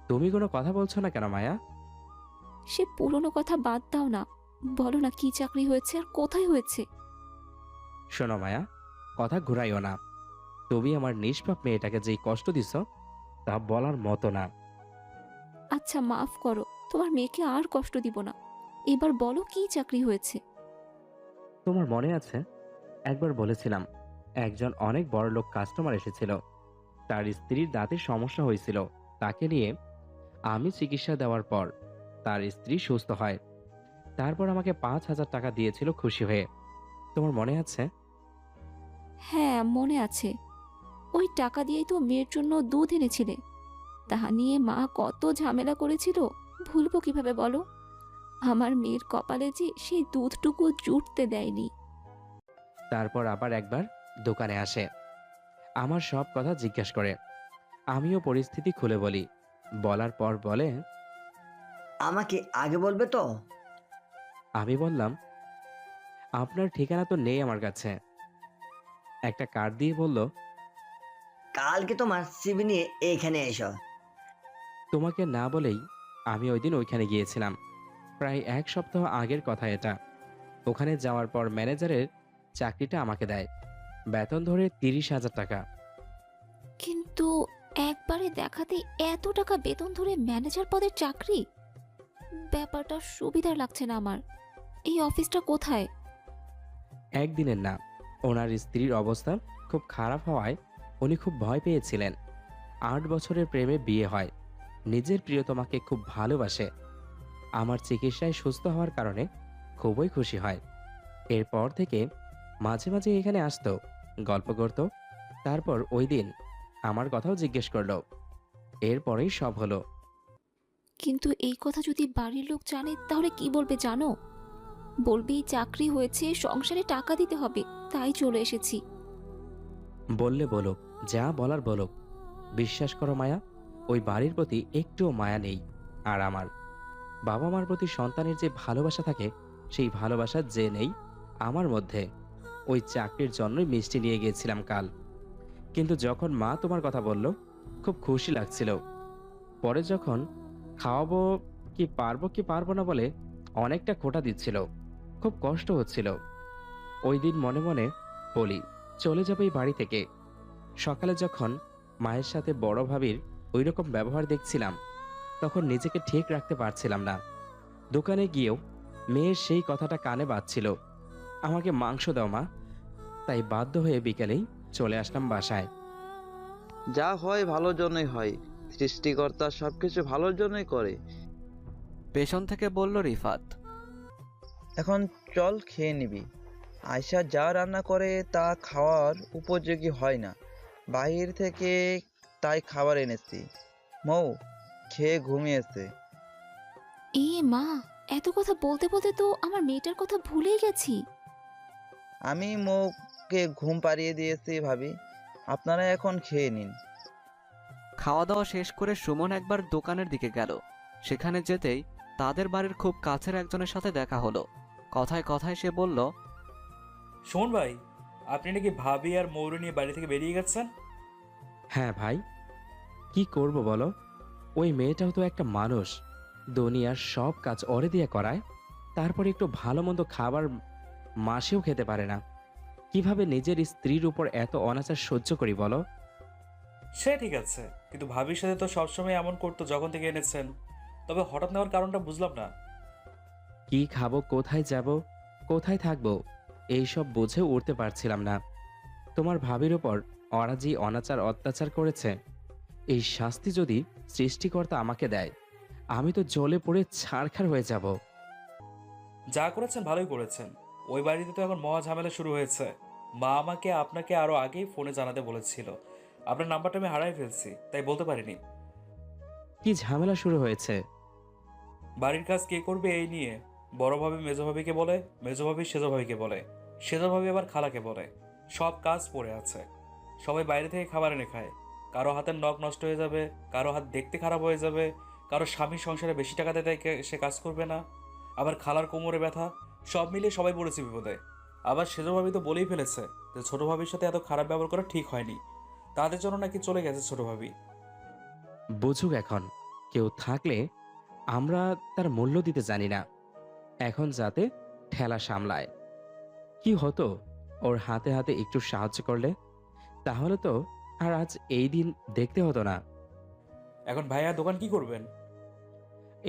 তুমি কোনো কথা বলছো না কেন মায়া?
সে পুরনো কথা বাদ দাও না, বলো না কি চাকরি হয়েছে আর কোথায় হয়েছে?
শোনো মায়া, কথা ঘুরাইও না। তুমি আমার নিষ্পাপ মেয়েটাকে যেই কষ্ট দিছ তা বলার মতো না।
আচ্ছা মাফ করো, তোমার মেয়েকে আর কষ্ট দিব না। এবার বলো কি চাকরি হয়েছে?
তোমার মনে আছে একবার বলেছিলাম একজন অনেক বড় লোক কাস্টমার এসেছিল, তার স্ত্রীর দাঁতের সমস্যা হয়েছিল। তাকে নিয়ে আমি চিকিৎসা দেওয়ার পর তার স্ত্রী সুস্থ হয়, তারপর আমাকে 5,000 টাকা দিয়েছিল খুশি হয়ে। তোমার মনে আছে?
হ্যাঁ মনে আছে, ওই টাকা দিয়েই তো মেয়ের জন্য দুধ এনেছিলে। তাহা নিয়ে মা কত ঝামেলা করেছিল, ভুলবো কিভাবে বলো? আমার মেয়ের কপালে যে সেই দুধটুকু জুটতে দেয়নি।
তারপর আবার একবার দোকানে আসে, আমার সব কথা জিজ্ঞাসা করে। আমিও পরিস্থিতি খুলে বলি। বলার পর বলে,
আমাকে আগে বলবে তো?
আমি বললাম, আপনার ঠিকানা তো নেই আমার কাছে। একটা কার্ড দিয়ে বলল,
কালকে তোমার সিবি নিয়ে এইখানে এসো।
তোমাকে না বলেই আমি ওই দিন ওইখানে গিয়েছিলাম। প্রায় 1 সপ্তাহ আগের কথা এটা। ওখানে যাওয়ার পর ম্যানেজারের চাকরিটা আমাকে দেয়, বেতন ধরে 30,000 টাকা।
কিন্তু একবারে দেখাতে এত টাকা বেতন ধরে ম্যানেজার পদের চাকরি? ব্যাপারটা সুবিধার লাগছে না আমার। এই অফিসটা কোথায়?
একদিনের না, ওনার স্ত্রীর অবস্থা খুব খারাপ হওয়ায় উনি খুব ভয় পেয়েছিলেন। 8 বছরের প্রেমে বিয়ে হয়, নিজের প্রিয়তমাকে খুব ভালোবাসে। আমার চিকিৎসায় সুস্থ হওয়ার কারণে খুবই খুশি হয়। এরপর থেকে মাঝে মাঝে এখানে আসতো, গল্প করত। তারপর ওই দিন আমার কথাও জিজ্ঞেস করলো। এরপরেই সব হলো।
কিন্তু এই কথা যদি বাড়ির লোক জানে তাহলে কি বলবে জানো? বলবি চাকরি হয়েছে, সংসারে টাকা দিতে হবে, তাই চলে এসেছি।
বললে বলুক, যা বলার বলুক। বিশ্বাস করো মায়া, ওই বাড়ির প্রতি একটুও মায়া নেই। আর আমার বাবা মার প্রতি সন্তানের যে ভালোবাসা থাকে, সেই ভালোবাসা যে নেই আমার মধ্যে, ওই চাকরির জন্যই মিষ্টি নিয়ে গিয়েছিলাম কাল। কিন্তু যখন মা তোমার কথা বলল, খুব খুশি লাগছিল। পরে যখন খাওয়াবো কি পারবো না বলে অনেকটা খোঁটা দিচ্ছিল, খুব কষ্ট হচ্ছিল। ওই দিন মনে মনে বলি চলে যাবো এই বাড়ি থেকে। সকালে যখন মায়ের সাথে বড় ভাবির ওই রকম ব্যবহার দেখছিলাম, তখন নিজেকে ঠিক রাখতে পারছিলাম না। দোকানে গিয়েও মেয়ের সেই কথাটা কানে বাজছিল, আমাকে মাংস দাও মা। তাই বাধ্য হয়ে বিকেলেই চলে আসলাম বাসায়।
যা হয় ভালোর জন্যই হয়, সৃষ্টিকর্তা সবকিছু ভালোর জন্যই করে।
পেছন থেকে বলল রিফাত।
এখন চল খেয়ে নিবি। আয়শা যা রান্না করে তা খাওয়ার উপযোগী হয় না, বাহির থেকে তাই খাবার এনেছি। মৌ খেয়ে ঘুমিয়েছে।
এ মা, এত কথা বলতে বলতে তো আমার মেয়েটার কথা ভুলেই গেছি।
আমি মৌকে ঘুম পাড়িয়ে দিয়েছি ভাবি, আপনারা এখন খেয়ে নিন।
খাওয়া দাওয়া শেষ করে সুমন একবার দোকানের দিকে গেল। সেখানে যেতেই তাদের বাড়ির খুব কাছের একজনের সাথে দেখা হলো। কথায় কথায় সে বলল,
শোন ভাই, আপনি নাকি ভাবি আর মৌর নিয়ে বাড়ি থেকে বেরিয়ে গেছেন?
হ্যাঁ ভাই, কি করব বলো? ওই মেয়েটাও তো একটা মানুষ, দুনিয়ার সব কাজ ওরে দিয়ে করায়, তারপরে একটু ভালো মন্দ খাবার মাসেও খেতে পারে না। কিভাবে নিজের স্ত্রীর উপর এত অনাচার সহ্য করি বলো?
সে ঠিক আছে, কিন্তু ভাবির সাথে তো সবসময় এমন করতো যখন থেকে এনেছেন। তবে হঠাৎ নেওয়ার কারণটা বুঝলাম না।
কি খাবো, কোথায় যাব, কোথায় থাকবো, এইসব বুঝে উঠতে পারছিলাম না। তোমার ভাবির ওপর ওরা যে অনাচার অত্যাচার করেছে, এই শাস্তি যদি সৃষ্টিকর্তা আমাকে দেয়, আমি তো জ্বলে পড়ে ছারখার হয়ে যাব।
যা করেছেন ভালোই করেছেন। ওই বাড়িতে তো এখন মহা ঝামেলা শুরু হয়েছে। মা আমাকে আপনাকে আরো আগেই ফোনে জানাতে বলেছিল। আপনার নাম্বারটা আমি হারাই ফেলছি, তাই বলতে পারিনি।
কি ঝামেলা শুরু হয়েছে?
বাড়ির কাজ কে করবে এই নিয়ে বড় ভাবি মেজো ভাবিকে বলে, মেজো ভাবি সেজো ভাবিকে বলে, সেজো ভাবি আবার খালাকে বলে। সব কাজ পড়ে আছে। সবাই বাইরে থেকে খাবার এনে খায়। কারো হাতের নখ নষ্ট হয়ে যাবে, কারো হাত দেখতে খারাপ হয়ে যাবে, কারো স্বামীর সংসারে বেশি টাকা দেয় সে কাজ করবে না, আবার খালার কোমরে ব্যথা। সব মিলিয়ে সবাই পড়েছে বিপদে। আবার সেজো ভাবি তো বলেই ফেলেছে যে ছোট ভাবির সাথে এত খারাপ ব্যবহার করা ঠিক হয়নি। তাদের জন্য নাকি চলে গেছে ছোট ভাবি।
বুঝুক এখন, কেউ থাকলে আমরা তার মূল্য দিতে জানি না। এখন যাতে ঠেলা সামলায়। কি হতো ওর হাতে হাতে একটু সাহায্য করলে? তাহলে তো আর আজ এই দিন দেখতে হতো না।
এখন ভাইয়া দোকান কি করবেন?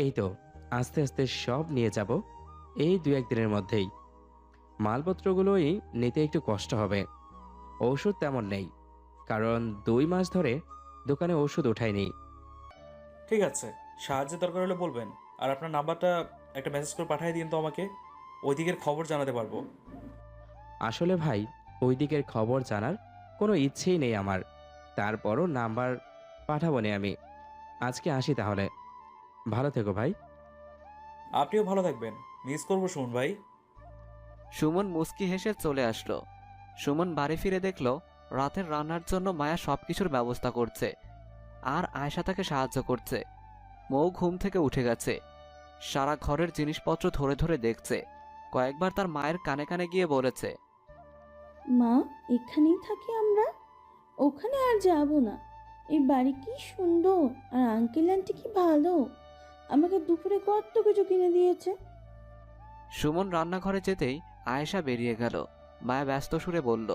এই তো আস্তে আস্তে সব নিয়ে যাব এই 2-1 দিনের মধ্যেই। মালপত্রগুলোই নিতে একটু কষ্ট হবে। ঔষধ তেমন নেই, কারণ 2 মাস ধরে দোকানে ওষুধ ওঠায়নি।
ঠিক আছে, সাহায্যের দরকার হলে বলবেন। আর আপনার নাম্বারটা একটা মেসেজ করে পাঠিয়ে দিন তো আমাকে, ওই দিকের খবর জানাতে পারবো।
আসলে ভাই, ওই দিকের খবর জানার কোনো ইচ্ছেই নেই আমার। তারপরও নাম্বার পাঠাবো না আমি। আজকে আসি তাহলে। ভালো থেকো ভাই।
আপনিও ভালো থাকবেন। মিস করবো সুমন ভাই।
সুমন মুচকি হেসে চলে আসলো। সুমন বাড়ি ফিরে দেখল রাতের রান্নার জন্য মায়া সবকিছুর ব্যবস্থা করছে, আর আয়শা তাকে সাহায্য করছে। মৌ ঘুম থেকে উঠে গেছে, সারা ঘরের জিনিসপত্র ধরে ধরে দেখছে। কয়েকবার তার মায়ের কানে কানে গিয়ে বলেছে,
মা, এখানেই থাকি আমরা, ওখানে আর যাব না। এই বাড়ি কি সুন্দর, আর আঙ্কেল আন্টি কি ভালো, আমাকে দুপুরে কত কিছু কিনে দিয়েছে।
সুমন রান্নাঘরে যেতেই আয়েশা বেরিয়ে গেল। মায়া ব্যস্ত সুরে বলল,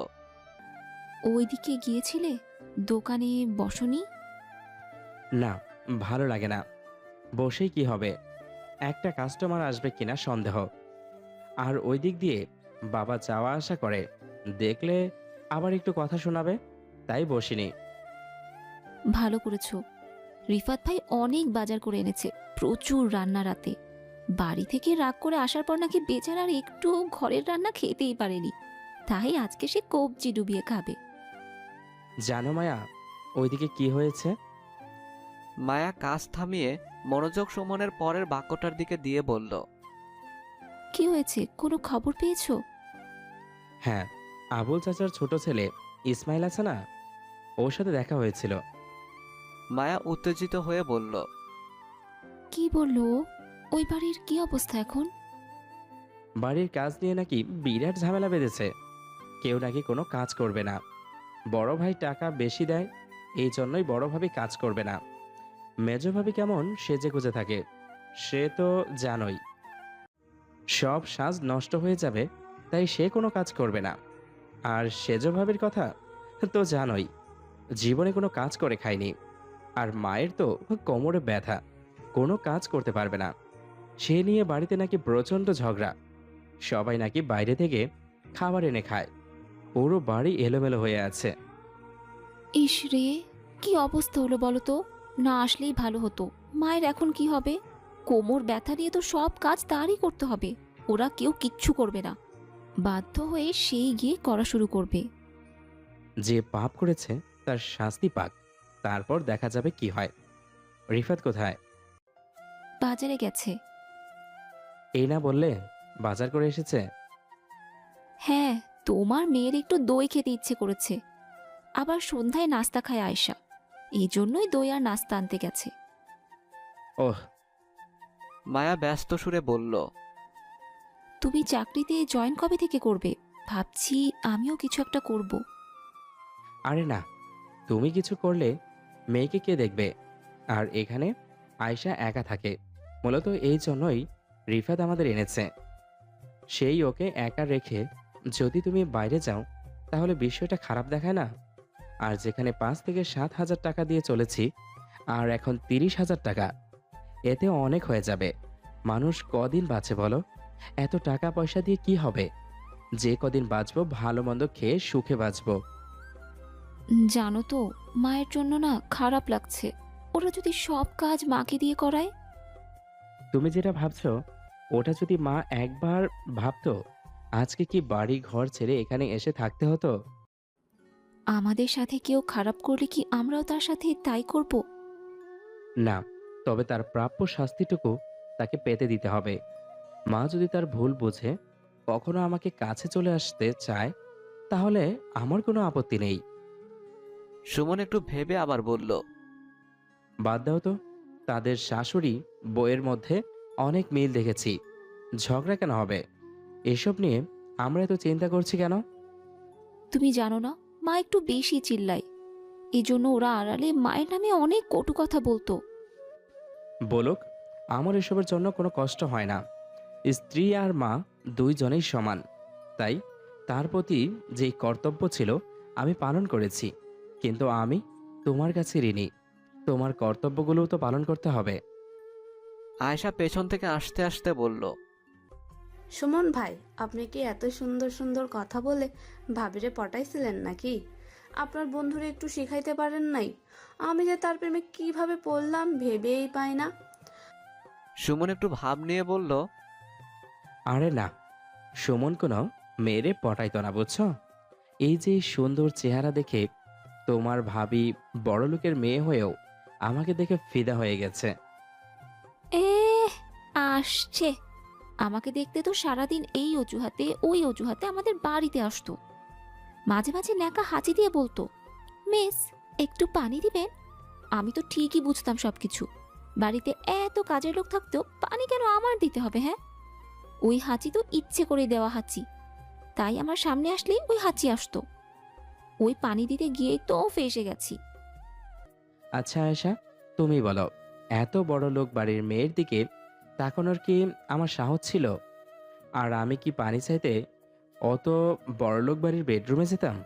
ওইদিকে গিয়েছিলে? দোকানে বসনি?
না, ভালো লাগে না। বসেই কি হবে, একটা কাস্টমার আসবে কিনা সন্দেহ। আর ওই দিক দিয়ে বাবা যাওয়া আসা করে, দেখলে আবার একটু কথা শোনাবে, তাই বসিনি।
ভালো করেছো। রিফাত ভাই অনেক বাজার করে এনেছে, প্রচুর রান্না রাতে। বাড়ি থেকে রাগ করে আসার পর নাকি বেচারার একটু ঘরের রান্না খেতেই পারেনি, তাই আজকে সে কবজি ডুবিয়ে খাবে।
জানো মায়া, ওইদিকে কি হয়েছে?
মায়া কাজ থামিয়ে মনোযোগ সুমনের পরের বাক্যটার দিকে দিয়ে বলল,
কি হয়েছে, কোনো খবর পেয়েছো?
হ্যাঁ, আবুল চাচার ছোট ছেলে ইসমাইল আছে না, ওর সাথে দেখা হয়েছিল।
মায়া উত্তেজিত হয়ে বলল,
কি বললো? ওই বাড়ির কি অবস্থা এখন?
বাড়ির কাজ নিয়ে নাকি বিরাট ঝামেলা বেঁধেছে। কেউ নাকি কোনো কাজ করবে না। বড় ভাই টাকা বেশি দেয়, এই জন্যই বড় ভাবি কাজ করবে না। মেজ ভাবি কেমন সেজে গুজে থাকে, সে তো জানোই। সব সাজ নষ্ট হয়ে যাবে, তাই সে কোনো কাজ করবে না। আর সেজ ভাবির কথা তো জানোই, জীবনে কোনো কাজ করে খায়নি। আর মায়ের তো কোমরে ব্যথা, কোনো কাজ করতে পারবে না। সে নিয়ে বাড়িতে নাকি প্রচণ্ড ঝগড়া, সবাই নাকি বাইরে থেকে খাবার এনে খায়। পুরো বাড়ি এলোমেলো হয়ে আছে।
ইস রে, কি অবস্থা হলো বলো তো? না আসলেই ভালো হতো। মায়ের এখন কি হবে? কোমর ব্যথা নিয়ে তো সব কাজ তারই করতে হবে। ওরা কেউ কিচ্ছু করবে না, বাধ্য হয়ে সেই গিয়ে করা শুরু করবে।
যে পাপ করেছে তার শাস্তি পাক, তারপর দেখা যাবে কি হয়। রিফাত কোথায়?
বাজারে গেছে।
এই না বললে বাজার করে এসেছে?
হ্যাঁ, তোমার মেয়ের একটু দই খেতে ইচ্ছে করেছে। আবার সন্ধ্যায় নাস্তা খায় আয়শা, এই জন্যই দই আর নাস্তা আনতে গেছে।
ওহ।
মায়া ব্যস্ত সুরে বলল,
তুমি চাকরিতে জয়েন কবে থেকে করবে? ভাবছি আমিও কিছু একটা করব।
আরে না, তুমি কিছু করলে মেয়েকে কে দেখবে? আর এখানে আয়শা একা থাকে, মূলত এই জন্যই রিফাত আমাদের এনেছে। সেই ওকে একা রেখে যদি তুমি বাইরে যাও তাহলে বিষয়টা খারাপ দেখায় না? আর যেখানে 5 থেকে 7 হাজার টাকা দিয়ে চলেছি, আর এখন 30,000 টাকা, এতে অনেক হয়ে যাবে। মানুষ কদিন বাঁচে বলো? এত টাকা পয়সা দিয়ে কি হবে? যে কদিন বাঁচবো ভালো মন্দ খেয়ে সুখে বাঁচবো।
জানো তো, মায়ের জন্য না খারাপ লাগছে। ওরা যদি সব কাজ মাকে দিয়ে করায়।
তুমি যেটা ভাবছো ওটা যদি মা একবার ভাবতো, আজকে কি বাড়ি ঘর ছেড়ে এখানে এসে থাকতে হতো?
আমাদের সাথে কেউ খারাপ করলে কি আমরাও তার সাথে তাই করব?
না, তবে তার প্রাপ্য শাস্তিটুকু তাকে পেতে দিতে হবে। মা যদি তার ভুল বুঝে কখনো আমাকে কাছে চলে আসতে চায়, তাহলে আমার কোনো আপত্তি নেই।
সুমন একটু ভেবে আবার বলল,
বাদ দাও তো, তাদের শাশুড়ি বউয়ের মধ্যে অনেক মিল দেখেছি, ঝগড়া কেন হবে? এসব নিয়ে আমরা এত চিন্তা করছি কেন?
তুমি জানো না, মা একটু বেশি চিল্লায়। এজন্য ওরা আড়ালে মায়ের নামে অনেক কটু কথা বলতো।
বলুক, আমার এসবের জন্য কোনো কষ্ট হয় না। স্ত্রী আর মা দুইজনেই সমান, তাই তার প্রতি যেই কর্তব্য ছিল আমি পালন করেছি। কিন্তু আমি তোমার কাছে ঋণী, তোমার কর্তব্যগুলোও তো পালন করতে হবে।
আয়েশা পেছন থেকে আসতে আসতে বলল,
সুমন ভাই, আপনি কি এত সুন্দর সুন্দর কথা বলে ভাবিরে পটাইছিলেন নাকি? আপনার বন্ধুরে একটু শিখাইতে পারেন নাই? আমি যে তার প্রেমে কিভাবে পড়লাম ভেবেই পাই না।
সুমন একটু ভাব নিয়ে বলল,
আরে না, সুমন কোনো মেয়েরে পটাইতো না, বুঝছো? এই যে সুন্দর চেহারা দেখে তোমার ভাবি বড়লোকের মেয়ে হয়েও আমাকে দেখে ফিদা হয়ে গেছে।
এ আসছে, আমাকে দেখতে তো সারাদিন এই অজুহাতে ওই অজুহাতে আমাদের বাড়িতে আসতো। মাঝে মাঝে ন্যাকা হাঁচি দিয়ে বলতো, মিস একটু পানি দিবেন? আমি তো ঠিকই বুঝতাম সবকিছু। বাড়িতে এত কাজের লোক থাকতেও পানি কেন আমার দিতে হবে? হ্যাঁ, ওই হাঁচি তো ইচ্ছে করে দেওয়া হাঁচি, তাই আমার সামনে আসলেই ওই হাঁচি আসতো। ওই পানি দিতে গিয়েই তো ফেসে গেছি।
আচ্ছা আয়েশা, তুমি বলো, এত বড় লোক বাড়ির মেয়ের দিকে তাকানোর কি আমার সাহস ছিল? আর আমি কি পানি চাইতে অত বড়লোক বাড়ির বেডরুমে যেতাম?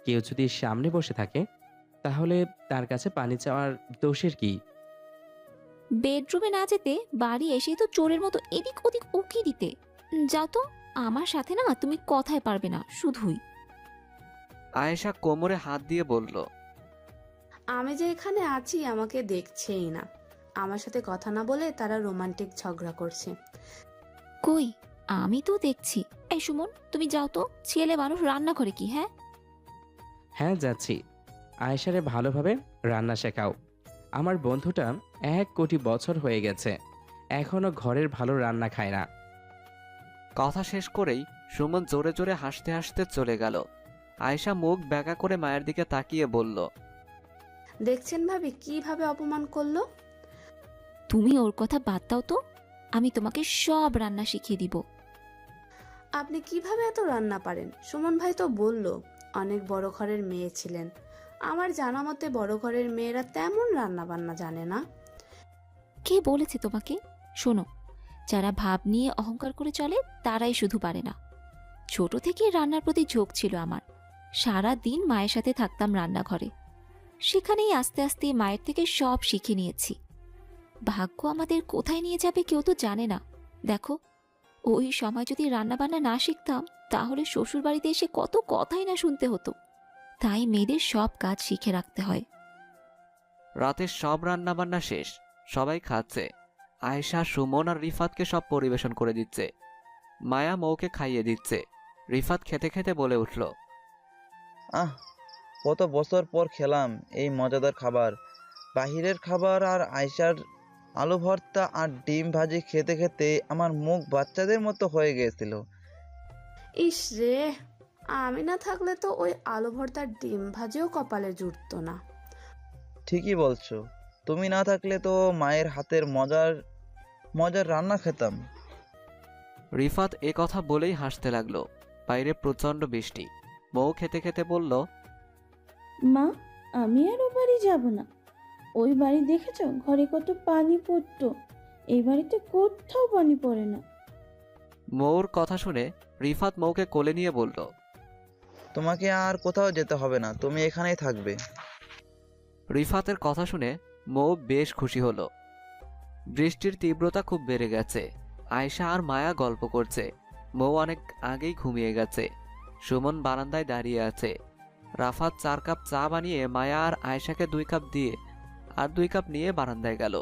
কেউ যদি সামনে বসে থাকে তাহলে তার কাছে পানি চাওয়ার দোষের কি?
বেডরুমে না যেতে বাড়ি এসেই তো চোরের মতো এদিক ওদিক উকি দিতে। যাও তো, আমার সাথে না তুমি কথায় পারবে না শুধুই।
আয়েশা কোমরে হাত দিয়ে বলল,
আমি যে এখানে আছি আমাকে দেখছেই না। আমার সাথে কথা না বলে তারা রোমান্টিক ঝগড়া করছে।
কই, আমি তো দেখছি। এই সুমন, তুমি যাও তো, ছেলে মানুষ রান্না করে কি? হ্যাঁ
হ্যাঁ যাচ্ছি। আয়েশারে ভালোভাবে রান্না শেখাও। আমার বন্ধুটা 1 কোটি বছর হয়ে গেছে, এখনো ঘরের ভালো রান্না খায় না।
কথা শেষ করেই সুমন জোরে জোরে হাসতে হাসতে চলে গেল। আয়েশা মুখ ব্যাকা করে মায়ের দিকে তাকিয়ে বলল,
দেখছেন ভাবি কিভাবে অপমান করলো?
তুমি ওর কথা বাদ দাও তো, আমি তোমাকে সব রান্না শিখিয়ে দিব।
আপনি কিভাবে এত রান্না পারেন? সুমন ভাই তো বলল অনেক বড় ঘরের মেয়ে ছিলেন। আমার জানা মতে বড় ঘরের মেয়েরা তেমন রান্না বান্না জানে না।
কে বলেছে তোমাকে? শোনো, যারা ভাব নিয়ে অহংকার করে চলে তারাই শুধু পারে না। ছোট থেকেই রান্নার প্রতি ঝোঁক ছিল আমার। সারা দিন মায়ের সাথে থাকতাম রান্নাঘরে। সেখানেই আস্তে আস্তে মায়ের থেকে সব শিখে নিয়েছি। ভাগ্য আমাদের কোথায় নিয়ে যাবে কেউ তো জানে না। দেখো, ওই সময় যদি রান্নাবান্না না শিখতাম তাহলে শ্বশুর বাড়িতে এসে কত কথাই না শুনতে হতো। তাই মেয়েদের সব কাজ শিখে রাখতে হয়।
রাতের সব রান্নাবান্না শেষ, সবাই খাচ্ছে। আয়েশা, সুমন আর রিফাতকে সব পরিবেশন করে দিচ্ছে। মায়া মৌকে খাইয়ে দিচ্ছে। রিফাত খেতে খেতে বলে উঠল,
আহ, কত বছর পর খেলাম এই মজাদার খাবার। বাহিরের খাবার আর আয়শার আলু ভর্তা আর ডিম ভাজি খেতে খেতে আমার মুখ বাচ্চাদের মতো হয়ে গিয়েছিল।
ইস রে, আমি না থাকলে তো ওই আলু ভর্তার ডিম ভাজিও কপালে জুটতো না।
ঠিকই বলছো, তুমি না থাকলে তো মায়ের হাতের মজার মজার রান্না খেতাম।
রিফাত এ কথা বলেই হাসতে লাগলো। বাইরে প্রচণ্ড বৃষ্টি। মৌ খেতে খেতে বলল,
মা, আমি আর ও বাড়ি যাব না। ওই বাড়ি দেখেছো ঘরে কত পানি পড়তো, এই বাড়িতে কোথাও পানি পড়ে না।
মৌর কথা শুনে রিফাত মৌকে কোলে নিয়ে বলল,
তোমাকে আর কোথাও যেতে হবে না, তুমি এখানেই থাকবে।
রিফাতের কথা শুনে মৌ বেশ খুশি হলো। বৃষ্টির তীব্রতা খুব বেড়ে গেছে। আয়েশা আর মায়া গল্প করছে। মৌ অনেক আগেই ঘুমিয়ে গেছে। সুমন বারান্দায় দাঁড়িয়ে আছে। রাফাত 4 কাপ চা বানিয়ে মায়া আর আয়েশাকে 2 কাপ দিয়ে আর 2 কাপ নিয়ে বারান্দায় গেল।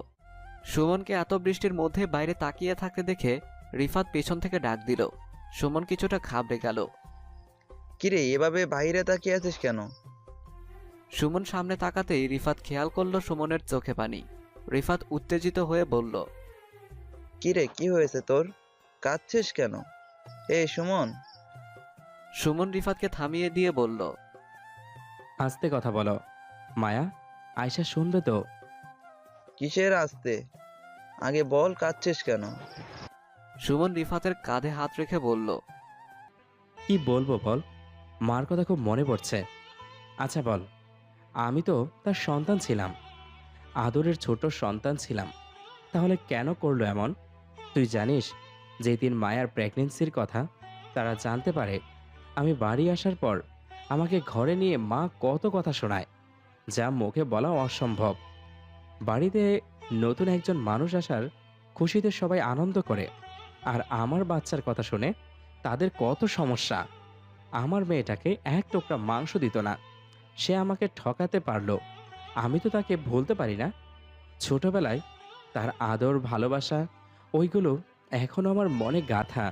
সুমনকে এত বৃষ্টির মধ্যে বাইরে তাকিয়ে থাকতে দেখে রিফাত পেছন থেকে ডাক দিল। সুমন কিছুটা ঘাবড়ে গেল।
কিরে, এভাবে বাইরে তাকিয়ে আছিস কেন?
সুমন সামনে তাকাতেই রিফাত খেয়াল করলো সুমনের চোখে পানি। রিফাত উত্তেজিত হয়ে বলল,
কিরে, কি হয়েছে তোর? কাঁদছিস কেন? এই সুমন।
সুমন রিফাতকে থামিয়ে দিয়ে বলল,
আস্তে কথা বলো। মায়া, আয়শা শুনবে তো।
কিসের আসতে? আগে বল, কাঁদছিস কেন?
সুমন রিফাতের কাঁধে হাত রেখে বলল,
কি বলবো বল, মার কথা খুব মনে পড়ছে। আচ্ছা বল, আমি তো তার সন্তান ছিলাম, আদরের ছোট সন্তান ছিলাম, তাহলে কেন করলো এমন? তুই জানিস যে দিন মায়ার প্রেগনেন্সির কথা তারা জানতে পারে, আমি বাড়ি আসার পর আমাকে ঘরে নিয়ে মা কত কথা শোনায়, যা মুখে বলা অসম্ভব। বাড়িতে নতুন একজন মানুষ আসার খুশিতে সবাই আনন্দ করে, আর আমার বাচ্চার কথা শুনে তাদের কত সমস্যা। আমার মেয়েটাকে এক টুকরা মাংস দিত না, সে আমাকে ঠকাতে পারলো, আমি তো তাকে ভুলতে পারি না। ছোটবেলায় তার আদর ভালোবাসা, ওইগুলো এখনো আমার মনে গাঁথা।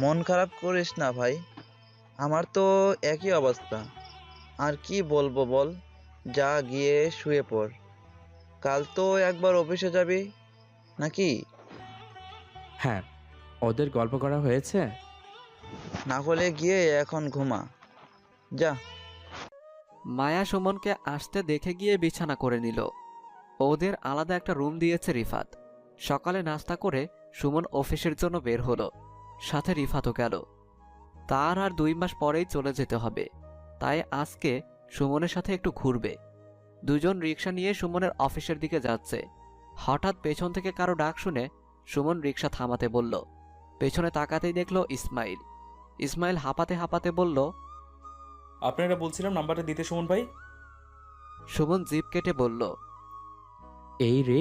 মন খারাপ করিস না ভাই, আমার তো একই অবস্থা। আর কি বলবো বল, যা গিয়ে শুয়ে পড়। কাল তো একবার অফিসে যাবি নাকি?
হ্যাঁ, ওদের গল্প করা হয়েছে।
না হলে গিয়ে এখন ঘুমা যা।
মায়া সুমনকে আসতে দেখে গিয়ে বিছানা করে নিল। ওদের আলাদা একটা রুম দিয়েছে রিফাত। সকালে নাস্তা করে সুমন অফিসের জন্য বের হলো। সাথে রিফাতও গেল। তার আর 2 মাস পরেই চলে যেতে হবে, তাই আজকে সুমনের সাথে একটু ঘুরবে। দুজন রিক্সা নিয়ে সুমনের অফিসের দিকে যাচ্ছে। হঠাৎ পেছন থেকে কারো ডাক শুনে সুমন রিক্সা থামাতে বলল। পেছনে তাকাতেই দেখল ইসমাইল। ইসমাইল হাঁপাতে হাঁপাতে বলল,
আপনারা বলছিলাম নাম্বারটা দিতে সুমন ভাই।
সুমন জিপ কেটে বলল,
এই রে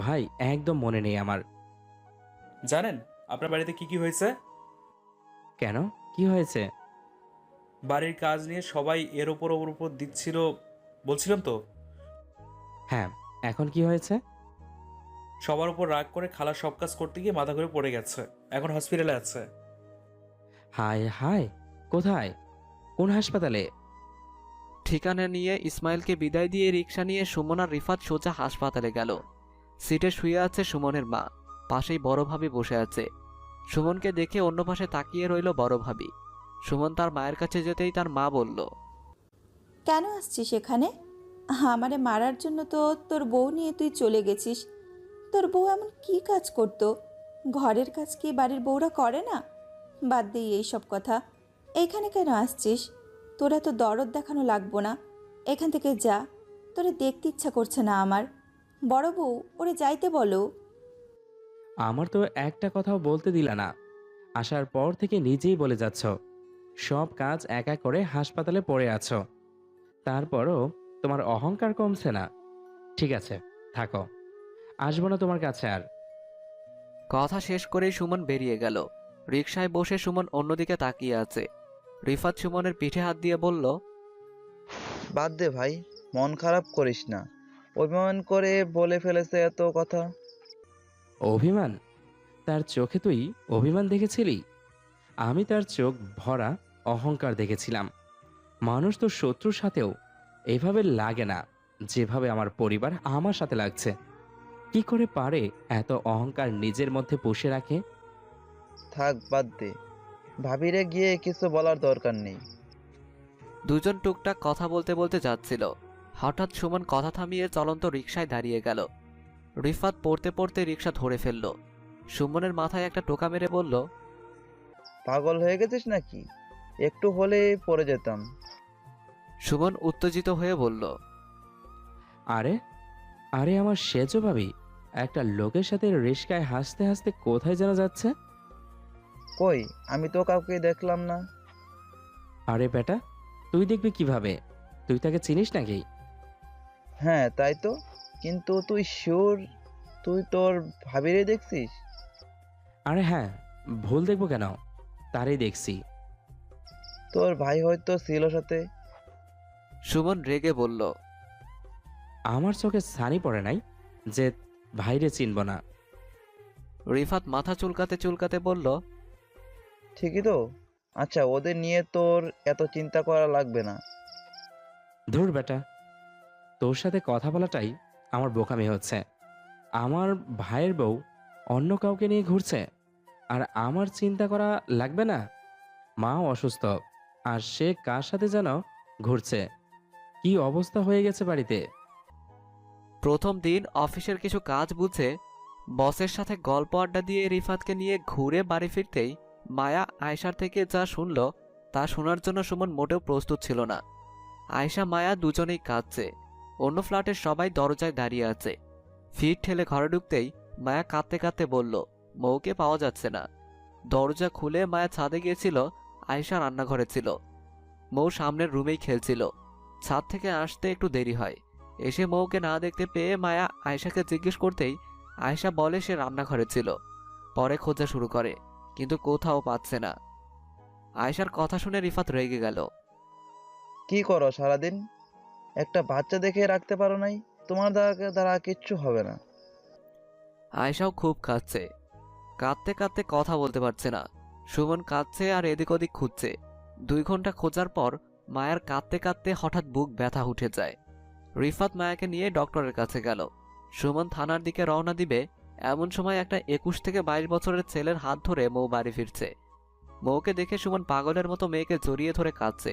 ভাই, একদম মনে নেই আমার।
জানেন আপনার বাড়িতে কি কি হয়েছে?
কেন, কি হয়েছে?
বাড়ির কাজ নিয়ে সবাই এর ওপর ওর উপর দিচ্ছিল, বলছিলাম তো।
হ্যাঁ, এখন কি হয়েছে?
সবার উপর রাগ করে খালা সব কাজ করতে গিয়ে মাথা ঘুরে পড়ে গেছে, এখন হসপিটালে আছে।
হায় হায়, কোথায়, কোন হাসপাতালে?
ঠিকানা নিয়ে ইসমাইলকে বিদায় দিয়ে রিক্সা নিয়ে সুমন আর রিফাত সোজা হাসপাতালে গেল। সিটে শুয়ে আছে সুমনের মা, পাশেই বড় ভাবি বসে আছে। সুমনকে দেখে অন্য পাশে তাকিয়ে রইল বড় ভাবি। সুমন তার মায়ের কাছে যেতেই তার মা বলল,
কেন আসছিস এখানে? আমারে মারার জন্য তো তোর বউ নিয়ে তুই চলে গেছিস। তোর বউ এমন কি কাজ করতো? ঘরের কাজ কি বাড়ির বউরা করে না? বাদ দিই এইসব কথা। এখানে কেন আসছিস? তোরা তো দরদ দেখানো লাগবো না, এখান থেকে যা। তোরে দেখতে ইচ্ছা করছে না আমার। বড় বউ, ওরে যাইতে বলো।
আমার তো একটা কথাও বলতে দিলা না। আসার পর থেকে নিজেই বলে যাচ্ছ সব কাজ একা করে হাসপাতালে পড়ে আছো, তারপরও তোমার অহংকার কমছে না। ঠিক আছে, থাকো, আসবো না তোমার কাছে আর।
কথা শেষ করেই সুমন বেরিয়ে গেল। রিকশায় বসে সুমন অন্যদিকে তাকিয়ে আছে। রিফাত সুমনের পিঠে হাত দিয়ে বলল,
বাদ দে ভাই, মন খারাপ করিস না। অভিমান করে বলে ফেলেছে এত কথা।
অভিমান? তার চোখে তুই অভিমান দেখেছিলি? আমি তার চোখ ভরা অহংকার দেখেছিলাম। মানুষ তো শত্রুর সাথেও এভাবে লাগে না যেভাবে আমার পরিবার আমার সাথে লাগছে। কি করে পারে এত অহংকার নিজের মধ্যে পুষে রাখে?
থাক, বাদ দে। ভাবিরে গিয়ে কিছু বলার দরকার নেই।
দুজন টুকটাক কথা বলতে বলতে যাচ্ছিল। হঠাৎ সুমন কথা থামিয়ে চলন্ত রিকশায় দাঁড়িয়ে গেল। রিফাত পড়তে পড়তে রিকশা ধরে ফেলল। সুমনের মাথায় একটা টোকা মেরে বলল,
পাগল হয়ে গেছিস নাকি? একটু হলে পড়ে যেতাম।
সুমন উত্তেজিত হয়ে বলল,
আরে আরে আমার সেজো ভাবি একটা লোকের সাথে রিস্কায় হাসতে হাসতে কোথায় যেন যাচ্ছে।
কই, আমি তো কাউকে দেখলাম না।
আরে বেটা, তুই দেখবি কিভাবে? তুই তাকে চিনিস নাকি?
হ্যাঁ তাই তো, কিন্তু তুই শিওর তুই তোর ভাবিরে দেখছিস?
আরে হ্যাঁ, ভুল দেখবো কেন? তারই দেখছি।
তোর ভাই হয়তো ছিল সাথে।
সুমন রেগে বলল,
আমার চোখে ছানি পড়ে নাই যে ভাইরে চিনব না।
রিফাত মাথা চুলকাতে চুলকাতে বলল,
ঠিকই তো। আচ্ছা, ওদের নিয়ে তোর এত চিন্তা করা লাগবে না।
ধুর বেটা, তোর সাথে কথা বলাটাই আমার বোকামি হচ্ছে। আমার ভাইয়ের বউ অন্য কাউকে নিয়ে ঘুরছে আর আমার চিন্তা করা লাগবে না? মাও অসুস্থ আর সে কার সাথে যেন ঘুরছে। কি অবস্থা হয়ে গেছে বাড়িতে।
প্রথম দিন অফিসের কিছু কাজ বুঝে বসের সাথে গল্প আড্ডা দিয়ে রিফাতকে নিয়ে ঘুরে বাড়ি ফিরতেই মায়া আয়শার থেকে যা শুনল তা শোনার জন্য সুমন মোটেও প্রস্তুত ছিল না। আয়শা মায়া দুজনেই কাঁদছে। অন্য ফ্ল্যাটের সবাই দরজায় দাঁড়িয়ে আছে। ফিট ঠেলে ঘরে ঢুকতেই মায়া কাঁদতে কাঁদতে বলল, মৌকে পাওয়া যাচ্ছে না। দরজা খুলে মায়া ছাদে গিয়েছিল। আয়শা রান্নাঘরে ছিল। মৌ সামনের রুমেই খেলছিল। ছাদ থেকে আসতে একটু দেরি হয়। এসে মৌকে না দেখতে পেয়ে মায়া আয়শাকে জিজ্ঞেস করতেই আয়শা বলে সে রান্নাঘরে ছিল। পরে খোঁজা শুরু করে, কিন্তু কোথাও পাচ্ছে না। আয়শার কথা শুনে রিফাত রেগে গেল।
কি করো সারাদিন? একটা বাচ্চা দেখে রাখতে পারো নাই? তোমার দ্বারা কিচ্ছু হবে না।
আয়শাও খুব কাঁদছে। কাঁদতে কাঁদতে কথা বলতে পারছে না। সুমন কাঁদছে আর এদিক ওদিক খুঁজছে। 2 ঘন্টা খোঁজার পর মায়ার কাঁদতে কাঁদতে হঠাৎ বুক ব্যথা উঠে যায়। রিফাত মায়াকে নিয়ে ডক্টরের কাছে গেল। সুমন থানার দিকে রওনা দিবে এমন সময় একটা 21 থেকে 22 বছরের ছেলের হাত ধরে মৌ বাড়ি ফিরছে। মৌকে দেখে সুমন পাগলের মতো মেয়েকে জড়িয়ে ধরে কাঁদছে।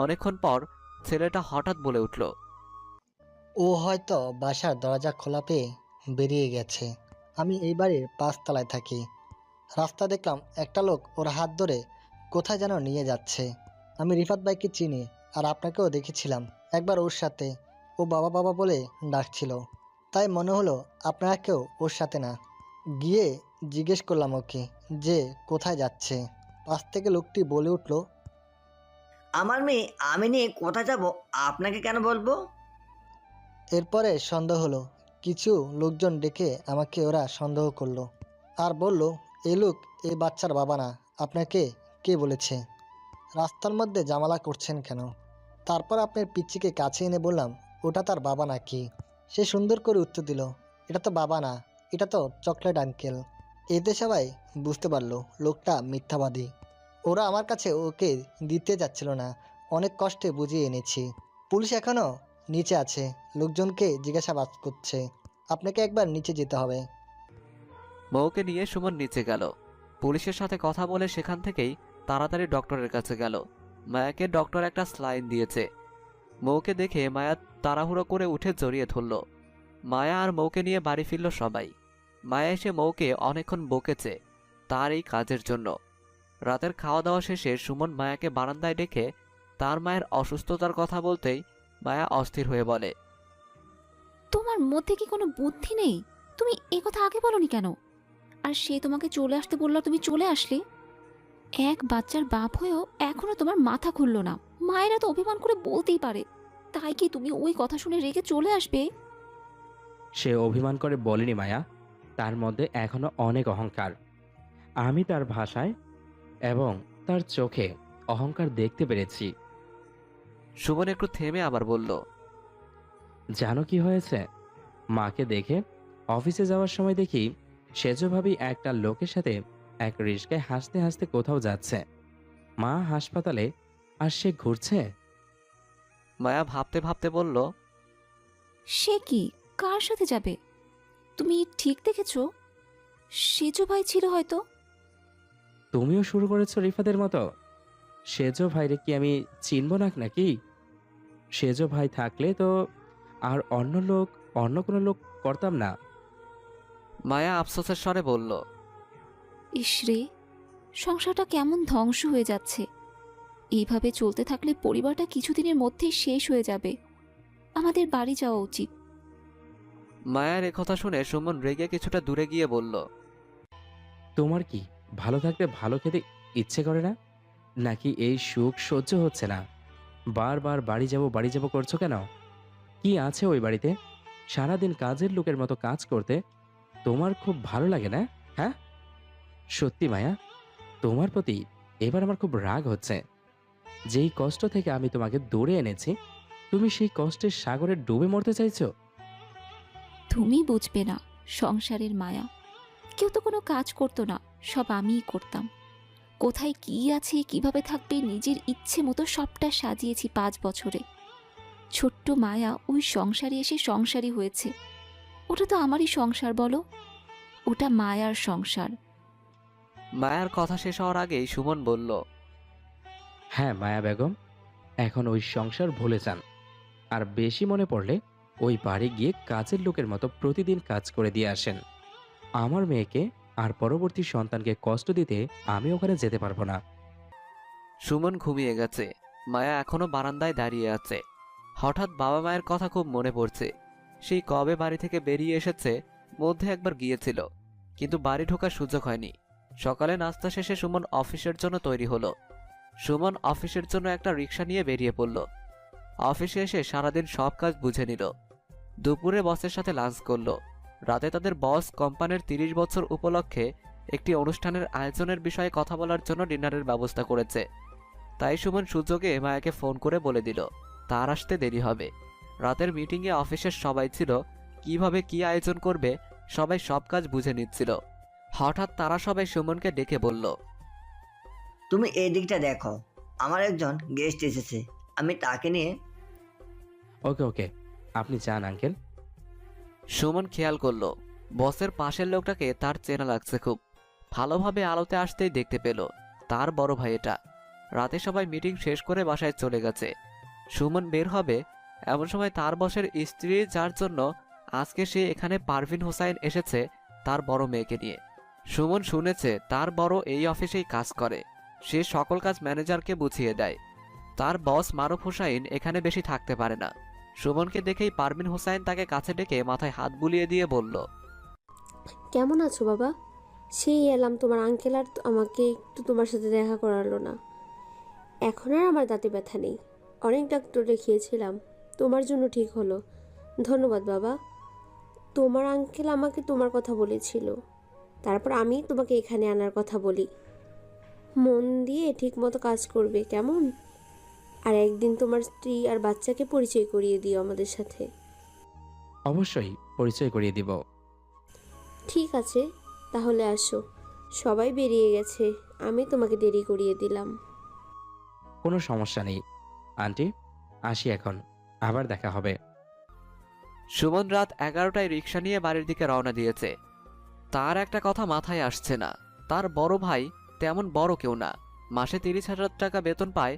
অনেকক্ষণ পর ছেলেটা হঠাৎ বলে উঠল,
ও হয়তো বাসার দরজা খোলা পেয়ে বেরিয়ে গেছে। আমি এই বাড়ির 5 তলায় থাকি। রাস্তা দেখলাম একটা লোক ওর হাত ধরে কোথায় যেন নিয়ে যাচ্ছে। আমি রিফাত ভাইকে চিনি আর আপনাকেও দেখেছিলাম একবার ওর সাথে। ও বাবা বাবা বলে ডাকছিল, তাই মনে হলো আপনারা কেউ ওর সাথে না। গিয়ে জিজ্ঞেস করলাম ওকে যে কোথায় যাচ্ছে। পাশ থেকে লোকটি বলে উঠল,
আমার মেয়ে আমি নিয়ে কোথায় যাব আপনাকে কেন বলবো?
এরপরে সন্দেহ হলো। কিছু লোকজন ডেকে আমাকে ওরা সন্দেহ করলো আর বলল, এই লোক এই বাচ্চার বাবা না। আপনাকে কে বলেছে? রাস্তার মধ্যে জামালা করছেন কেন? তারপর আপনার পিচ্চিকে কাছে এনে বললাম, ওটা তার বাবা নাকি? সে সুন্দর করে উত্তর দিল, এটা তো বাবা না, এটা তো চকলেট আঙ্কেল। এতে সবাই বুঝতে পারলো লোকটা মিথ্যাবাদী। ওরা আমার কাছে ওকে দিতে যাচ্ছিল না। অনেক কষ্টে বুঝিয়ে এনেছি। পুলিশ এখনও নিচে আছে, লোকজনকে জিজ্ঞাসাবাদ করছে। আপনাকে একবার নিচে যেতে হবে।
মৌকে নিয়ে সুমন নিচে গেল। পুলিশের সাথে কথা বলে সেখান থেকেই তাড়াতাড়ি ডক্টরের কাছে গেল। মায়াকে ডক্টর একটা স্লাইন দিয়েছে। মৌকে দেখে মায়া তাড়াহুড়ো করে উঠে জড়িয়ে ধরল। মায়া আর মৌকে নিয়ে বাড়ি ফিরল সবাই। মায়া এসে মৌকে অনেকক্ষণ বকেছে তার এই কাজের জন্য। রাতের খাওয়া দাওয়া শেষে সুমন মায়াকে বারান্দায় ডেকে তার মায়ের অসুস্থতার কথা বলতেই মায়া অস্থির হয়ে বলে,
তোমার মধ্যে কি কোনো বুদ্ধি নেই? তুমি এ কথা আগে বলনি কেন? আর সে তোমাকে চলে আসতে বললো, তুমি চলে আসলে। এক বাচ্চার বাপ হয়েও এখনো তোমার মাথা খুললো না। মায়েরা তো অভিমান করে বলতেই পারে, তাই কি তুমি ওই কথা শুনে রেগে চলে আসবে?
সে অভিমান করে বলেনি মায়া, তার মধ্যে এখনো অনেক অহংকার। আমি তার ভাষায় এবং তার চোখে অহংকার দেখতে পেরেছি।
সুমন একটু থেমে আবার বলল,
জানো কি হয়েছে? মাকে দেখে অফিসে যাওয়ার সময় দেখি সেজ ভাবি একটা লোকের সাথে এক রিস্কায় হাসতে হাসতে কোথাও যাচ্ছে। মা হাসপাতালে আর সে ঘুরছে।
মায়া ভাবতে ভাবতে বলল,
সে কি, কার সাথে যাবে? তুমি ঠিক দেখেছো? সেজো ভাই ছিল হয়তো।
তুমিও শুরু করেছো রিফাদের মতো। সেজো ভাইরে কি আমি চিনব না নাকি? সেজো ভাই থাকলে তো আর অন্য কোনো লোক করতাম না।
মায়া আফসোসের স্বরে বলল,
ইসরে, সংসারটা কেমন ধ্বংস হয়ে যাচ্ছে। এইভাবে চলতে থাকলে পরিবারটা কিছুদিনের মধ্যেই শেষ হয়ে যাবে। আমাদের বাড়ি যাওয়া উচিত।
মায়ার কথা শুনে সুমন রেগে কিছুটা দূরে গিয়ে বলল,
তোমার কি ভালো থাকতে ভালো খেতে ইচ্ছে করে না, নাকি এই সুখ সহ্য হচ্ছে না? বারবার বাড়ি যাব করছো কেন? কি আছে ওই বাড়িতে? সারাদিন কাজের লোকের মতো কাজ করতে তোমার খুব ভালো লাগে না? হ্যাঁ, সত্যি মায়া, তোমার প্রতি এবার আমার খুব রাগ হচ্ছে। যেই কষ্ট থেকে আমি তোমাকে দৌড়ে এনেছি, তুমি সেই কষ্টের সাগরে ডুবে মরতে চাইছো।
তুমি বুঝবে না সংসারের মায়া। কেউ তো কোনো কাজ করতো না, সব আমিই করতাম। কোথায় কি আছে, কিভাবে থাকবে, নিজের ইচ্ছে মতো সবটা সাজিয়েছি 5 বছরে। ছোট্ট মায়া ওই সংসারে এসে সংসারী হয়েছে। ওটা তো আমারই সংসার বলো, ওটা মায়ার সংসার।
মায়ার কথা শেষ হওয়ার আগেই সুমন বলল,
হ্যাঁ মায়া বেগম, এখন ওই সংসার ভুলে যান। আর বেশি মনে পড়লে ওই বাড়ি গিয়ে কাজের লোকের মতো প্রতিদিন কাজ করে দিয়ে আসেন। আমার মেয়েকে আর পরবর্তী সন্তানকে কষ্ট দিতে আমি ওখানে যেতে পারবো না।
সুমন ঘুমিয়ে গেছে। মায়া এখনো বারান্দায় দাঁড়িয়ে আছে। হঠাৎ বাবা মায়ের কথা খুব মনে পড়ছে। সেই কবে বাড়ি থেকে বেরিয়ে এসেছে, মধ্যে একবার গিয়েছিল, কিন্তু বাড়ি ঢোকার সুযোগ হয়নি। সকালে নাস্তা শেষে সুমন অফিসের জন্য তৈরি হলো। সুমন অফিসের জন্য একটা রিক্সা নিয়ে বেরিয়ে পড়ল। অফিসে এসে সারাদিন সব কাজ বুঝে নিল। দুপুরে বসের সাথে লাঞ্চ করলো। রাতে তাদের বস কোম্পানির 30 বছর উপলক্ষে একটি অনুষ্ঠানের আয়োজনের বিষয়ে কথা বলার জন্য ডিনারের ব্যবস্থা করেছে। তাই সুমন সুযোগে মায়াকে ফোন করে বলে দিল তার আসতে দেরি হবে। রাতের মিটিংয়ে অফিসের সবাই ছিল, কিভাবে কি আয়োজন করবে সবাই সব কাজ বুঝে নিচ্ছিল। হঠাৎ তারা সবাই সুমনকে ডেকে বলল,
তুমি এই দিকটা দেখো, আমার একজন গেস্ট এসেছে, আমি তাকে নিয়ে।
ওকে ওকে, আপনি যান আঙ্কেল।
সুমন খেয়াল করলো বসের পাশের লোকটাকে তার চেনা লাগছে খুব। ভালোভাবে আলোতে আসতেই দেখতে পেল তার বড় ভাই এটা। রাতে সবাই মিটিং শেষ করে বাসায় চলে গেছে। সুমন বের হবে এমন সময় তার বসের স্ত্রী, যার জন্য আজকে সে এখানে পারভিন হোসাইন এসেছে তার বড় মেয়েকে নিয়ে। সুমন শুনেছে তার বড় এই অফিসেই কাজ করে, সে সকল কাজ ম্যানেজারকে বুঝিয়ে দেয়। তার বস মারুফ হোসাইন এখানে বেশি থাকতে পারে না। সুমনকে দেখেই পারভিন হোসাইন তাকে কাছে ডেকে মাথায় হাত বুলিয়ে দিয়ে বলল,
কেমন আছো বাবা? সেই এলাম, তোমার আঙ্কেল আর আমাকে একটু তোমার সাথে দেখা করালো না। এখন আর আমার দাঁতে ব্যথা নেই, অনেক ডাক্তার দেখিয়েছিলাম, তোমার জন্য ঠিক হলো। ধন্যবাদ বাবা। তোমার আঙ্কেল আমাকে তোমার কথা বলেছিল, তারপর আমি তোমাকে এখানে আনার কথা বলি। মন দিয়ে ঠিক মতো কাজ করবে কেমন? আর একদিন তোমার স্ত্রী আর বাচ্চাকে পরিচয় করিয়ে দিও আমাদের সাথে।
অবশ্যই পরিচয় করিয়ে দিব।
ঠিক আছে, তাহলে আসো। সবাই বেরিয়ে গেছে, আমি তোমাকে দেরি করিয়ে দিলাম।
কোনো সমস্যা নেই আন্টি, আসি এখন, আবার দেখা হবে।
সুমন রাত 11টায় রিক্সা নিয়ে বাড়ির দিকে রওনা দিয়েছে। তার একটা কথা মাথায় আসছে না, তার বড় ভাই তেমন বড় কেউ না, মাসে 30,000 টাকা বেতন পায়,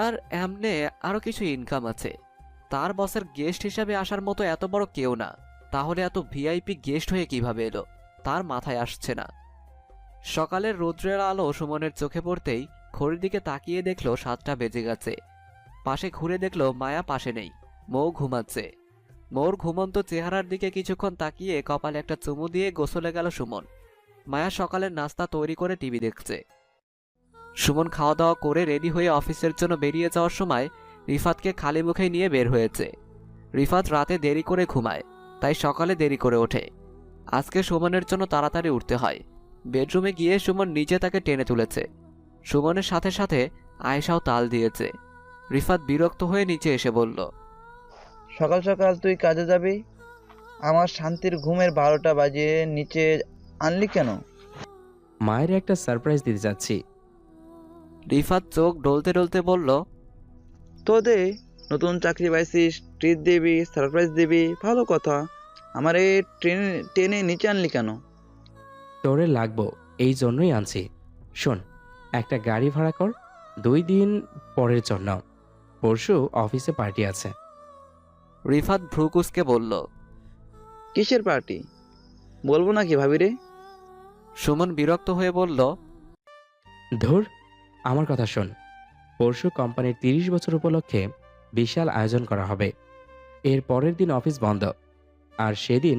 আর এমনে আরও কিছু ইনকাম আছে। তার বসের গেস্ট হিসাবে আসার মতো এত বড় কেউ না, তাহলে এত ভিআইপি গেস্ট হয়ে কিভাবে এলো তার মাথায় আসছে না। সকালের রৌদ্রের আলো সুমনের চোখে পড়তেই ঘড়ির দিকে তাকিয়ে দেখলো 7টা বেজে গেছে। পাশে ঘুরে দেখলো মায়া পাশে নেই, মৌ ঘুমাচ্ছে। মৌর ঘুমন্ত চেহারার দিকে কিছুক্ষণ তাকিয়ে কপালে একটা চুমু দিয়ে গোসলে গেল সুমন। মায়া সকালের নাস্তা তৈরি করে টিভি দেখছে। সুমন খাওয়া দাওয়া করে রেডি হয়ে অফিসের জন্য বেরিয়ে যাওয়ার সময় রিফাতকে খালি মুখেই নিয়ে বের হয়েছে। রিফাত রাতে দেরি করে ঘুমায়, তাই সকালে দেরি করে ওঠে। আজকে সুমনের জন্য তাড়াতাড়ি উঠতে হয়। বেডরুমে গিয়ে সুমন নিজে তাকে টেনে তুলেছে। সুমনের সাথে সাথে আয়েশাও তাল দিয়েছে। রিফাত বিরক্ত হয়ে নিচে এসে বলল,
সকাল সকাল তুই কাজে যাবি, আমার শান্তির ঘুমের 12টা বাজিয়ে নিচে আনলি কেন?
মায়ের একটা সারপ্রাইজ দিতে যাচ্ছি।
রিফাত চোখ ডলতে ডলতে বলল,
তোদের নতুন চাকরি পাইছিস, ট্রিট দিবি, সারপ্রাইজ দিবি, ভালো কথা। আমার এই টেনে নিচে আনলি কেন?
তোরে লাগবো এই জন্যই আনছি। শোন, একটা গাড়ি ভাড়া কর 2 দিন পরের জন্য। পরশু অফিসে পার্টি আছে।
রিফাত ভ্রুকুসকে বলল,
কিসের পার্টি? বলবো নাকি ভাবি রে?
সুমন বিরক্ত হয়ে বলল,
ধুর, আমার কথা শোন। পরশু কোম্পানির 30 বছর উপলক্ষে বিশাল আয়োজন করা হবে। এর পরের দিন অফিস বন্ধ। আর সেদিন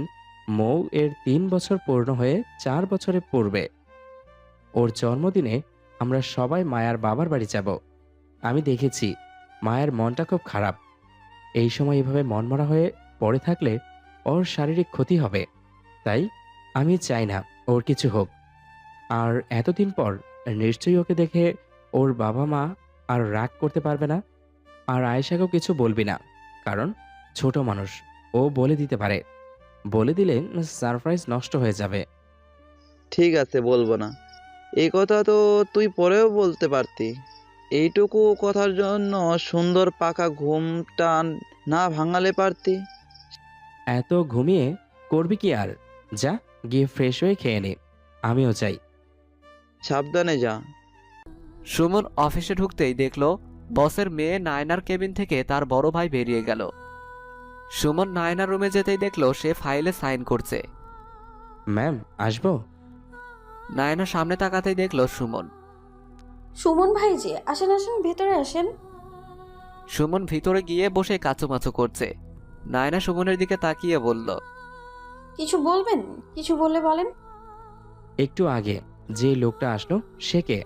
মৌ এর 3 বছর পূর্ণ হয়ে 4 বছরে পড়বে। ওর জন্মদিনে আমরা সবাই মায়ার বাবার বাড়ি যাব। আমি দেখেছি মায়ের মনটা খুব খারাপ। এই সময় এভাবে মনমরা হয়ে পড়ে থাকলে ওর শারীরিক ক্ষতি হবে। তাই আমি চাই না ওর কিছু হোক। আর এতদিন পর নিশ্চয়ই ওকে দেখে ওর বাবা মা আর রাগ করতে পারবে না। আর আয়েশাকেও কিছু বলবি না, কারণ ছোট মানুষ, ও বলে দিতে পারে। বলে দিলে সারপ্রাইজ নষ্ট হয়ে যাবে।
ঠিক আছে, বলবো না। এই কথা তো তুই পরেও বলতে পারতি। এইটুকু কথার জন্য সুন্দর পাকা ঘুমটা না ভাঙালে পারতি।
এত ঘুমিয়ে করবি কি আর? যা গিয়ে ফ্রেশ হয়ে খেয়ে নে, আমিও চাই।
সাবধানে যা।
সুমন অফিসে ঢুকতেই দেখল বসের মেয়ে নায়নার কেবিন থেকে তার বড় ভাই বেরিয়ে গেল। সুমন নায়নার রুমে যেতেই দেখল সে ফাইলে সাইন করছে।
ম্যাম, আসবো?
নায়না সামনে তাকাতেই দেখল সুমন।
সুমন ভাই যে, আসেন আসেন, ভেতরে আসেন।
সুমন ভিতরে গিয়ে বসে কাচুমাচু করছে। নায়না সুমনের দিকে তাকিয়ে বলল,
কিছু বলবেন? কিছু বললে বলেন।
একটু আগে যে লোকটা আসলো সে কে?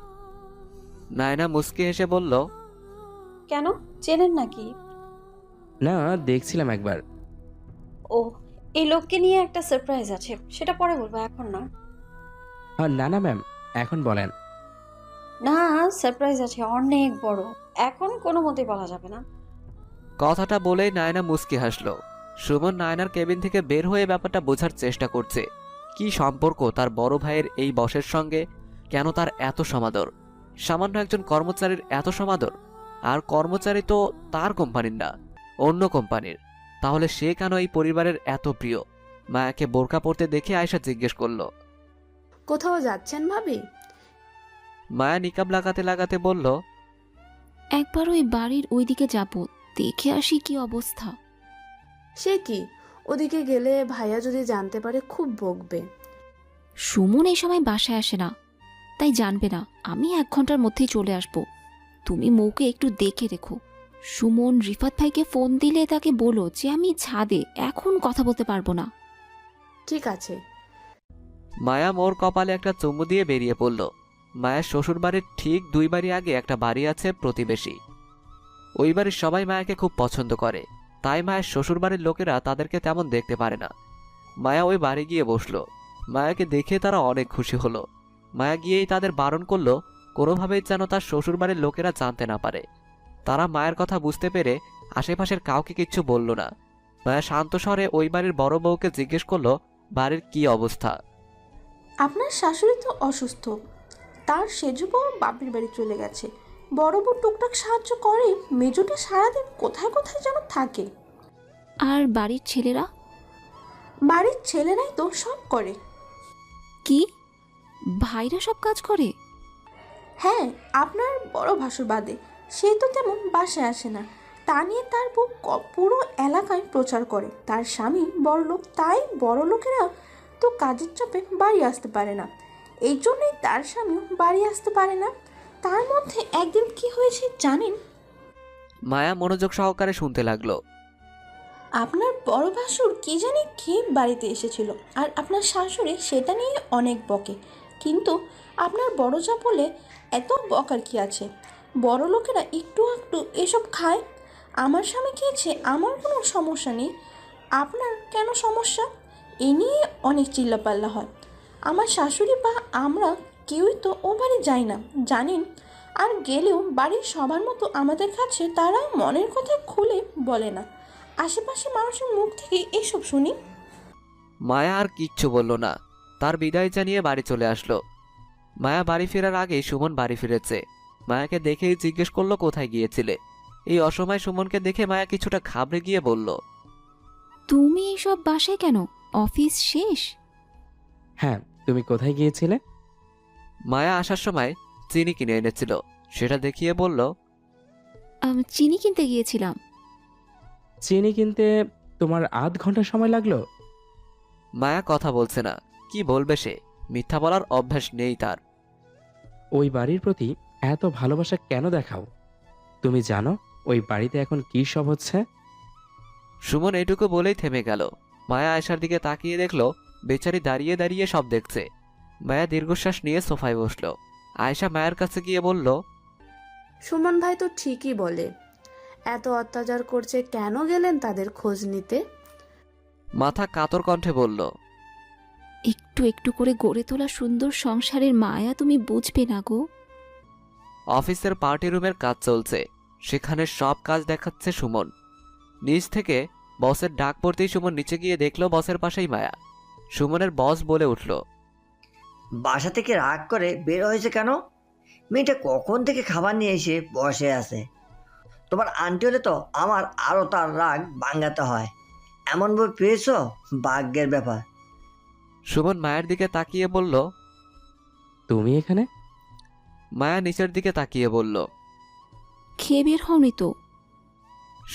নায়না মুচকি হেসে বলল,
কেন, চেনেন নাকি?
না, দেখছিলাম একবার।
ও, এই লোককে নিয়ে একটা সারপ্রাইজ আছে, সেটা পরে বলবো, এখন না।
না না ম্যাম, এখন বলেন।
না, সারপ্রাইজ আছে অনেক বড়, এখন কোনো মতেই বলা যাবে না।
কথাটা বলেই নায়না মুচকি হাসলো। সুমন নায়নার কেবিন থেকে বের হয়ে ব্যাপারটা বোঝার চেষ্টা করছে। কি সম্পর্ক তার বড় ভাইয়ের এই বসের সঙ্গে? কেন তার এত সমাদর? সামান্য একজন কর্মচারীর এত সমাদর? আর কর্মচারী তো তার কোম্পানির না, অন্য কোম্পানির। তাহলে সে কেন এই পরিবারের এত প্রিয়? মায়াকে বোরকা পরতে দেখে আয়েশা জিজ্ঞেস করলো,
কোথাও যাচ্ছেন ভাবি?
মায়া নিকাব লাগাতে লাগাতে বলল,
একবার ওই বাড়ির ওইদিকে যাব, দেখে আসি কি অবস্থা।
সে কি, ওদিকে গেলে ভাইয়া যদি জানতে পারে খুব বকবে।
সুমন এই সময় বাসায় আসে না, তাই জানবে না। আমি 1 ঘন্টার মধ্যেই চলে আসব। তুমি মৌকে একটু দেখে রেখো। সুমন রিফাত ভাইকে ফোন দিলে তাকে বলো যে আমি ছাদে, এখন কথা বলতে পারবো না।
ঠিক আছে।
মায়া মোর কপালে একটা চুমু দিয়ে বেরিয়ে পড়ল। মায়ের শ্বশুর বাড়ির ঠিক 2 বাড়ি আগে একটা বাড়ি আছে প্রতিবেশী। ওই বাড়ির সবাই মায়াকে খুব পছন্দ করে, তাই মায়ের শ্বশুর বাড়ির লোকেরা তাদেরকে তেমন দেখতে পারে না। মায়া ওই বাড়ি গিয়ে বসলো। মায়াকে দেখে তারা অনেক খুশি হলো। মায়া গিয়েই তাদের বারণ করলো কোনোভাবেই যেন তার শ্বশুর বাড়ির লোকেরা জানতে না পারে। তারা মায়ের কথা বুঝতে পেরে আশেপাশের কাউকে কিচ্ছু বলল না। মায়া শান্ত স্বরে ওই বাড়ির বড় বউকে জিজ্ঞেস করলো বাড়ির কি অবস্থা।
আপনার শাশুড়ি তো অসুস্থ, তার সেজো বউ বাপের বাড়ি চলে গেছে। বড় বউ টুকটাক সাহায্য করে, মেজোটা সারাদিন কোথায় কোথায় যেন থাকে।
আর বাড়ির ছেলেরা?
বাড়ির ছেলেরাই তো সব করে।
কি, ভাইরা সব কাজ করে?
হ্যাঁ, আপনার বড় ভাসুর বাদে সে তো তেমন বাসায় আসে না। তা নিয়ে তার বউ পুরো এলাকায় প্রচার করে তার স্বামী বড়লোক, তাই বড় লোকেরা তো কাজের চাপে বাড়ি আসতে পারে না। এই জন্যই তার স্বামী বাড়ি আসতে পারে না। তার মধ্যে একদিন কি হয়েছে জানেন?
মায়া মনোযোগ সহকারে শুনতে লাগলো।
আপনার বড় ভাসুর কি জানি খেয়ে বাড়িতে এসেছিল, আর আপনার শাশুড়ি সেটা নিয়ে অনেক বকে। কিন্তু আপনার বড় যা বলে, এত বকার কি আছে? বড় লোকেরা একটু একটু এসব খায়। আমার স্বামী খেয়েছে, আমার কোনো সমস্যা নেই, আপনার কেন সমস্যা? এ নিয়ে অনেক চিল্লাপাল্লা হয়। আমার শাশুড়ি বা আমরা কেউই তো ও বাড়ি যাই না জানেন। আর গেলেও বাড়ির সবার মতো আমাদের কাছে তারা মনের কথা খুলে বলে না। আশেপাশে মানুষের মুখ থেকে এসব শুনি।
মায়া আর কিচ্ছু বলল না, তার বিদায় জানিয়ে বাড়ি চলে আসলো। মায়া বাড়ি ফেরার আগেই সুমন বাড়ি ফিরেছে। মায়াকে দেখেই জিজ্ঞেস করলো কোথায় গিয়েছিলে। এই অসময় সুমনকে দেখে মায়া কিছুটা ঘাবড়ে গিয়ে বলল,
তুমি এসব বাসায় কেন? অফিস শেষ?
হ্যাঁ, তুমি কোথায় গিয়েছিলে?
মায়া আসার সময় চিনি কিনে এনেছিল, সেটা দেখিয়ে বলল,
আমি চিনি কিনতে গিয়েছিলাম।
চিনি কিনতে তোমার আধ ঘন্টা সময় লাগলো?
মায়া কথা বলছে না, কি বলবে সে? মিথ্যা বলার অভ্যাস নেই তার।
ওই বাড়ির প্রতি এত ভালোবাসা কেন দেখাও? তুমি জানো ওই বাড়িতে এখন কি সব হচ্ছে?
সুমন এটুকু বলেই থেমে গেল। মায়া আয়েশার দিকে তাকিয়ে দেখলো বেচারি দাঁড়িয়ে দাঁড়িয়ে সব দেখছে। মায়া দীর্ঘশ্বাস নিয়ে সোফায় বসলো। আয়েশা মায়ের কাছে গিয়ে বলল,
সুমন ভাই তো ঠিকই বলে, এত অত্যাচার করছে, কেন গেলেন তাদের খোঁজ নিতে?
মাথা কাতর কণ্ঠে বলল,
একটু একটু করে গড়ে তোলা সুন্দর সংসারের মায়া তুমি বুঝবে না গো।
অফিসের পার্টি রুমের কাজ চলছে, সেখানে সব কাজ দেখাচ্ছে সুমন। নিচ থেকে বসের ডাক পড়তেই সুমন নিচে গিয়ে দেখলো বসের পাশেই মায়া। সুমনের বস বলে উঠল,
বাসা থেকে রাগ করে বের হয়েছে কেন? মেয়েটা কখন থেকে খাবার নিয়ে এসে বসে আছে। তোমার আন্টি হলে তো আমার আরও তার রাগ ভাঙাতে হয়। এমন বই পেয়েছ, ভাগ্যের ব্যাপার।
সুমন মায়ের দিকে তাকিয়ে বলল,
তুমি এখানে?
মায়া নিচের দিকে তাকিয়ে বলল,
খেয়ে বের হওনি তো?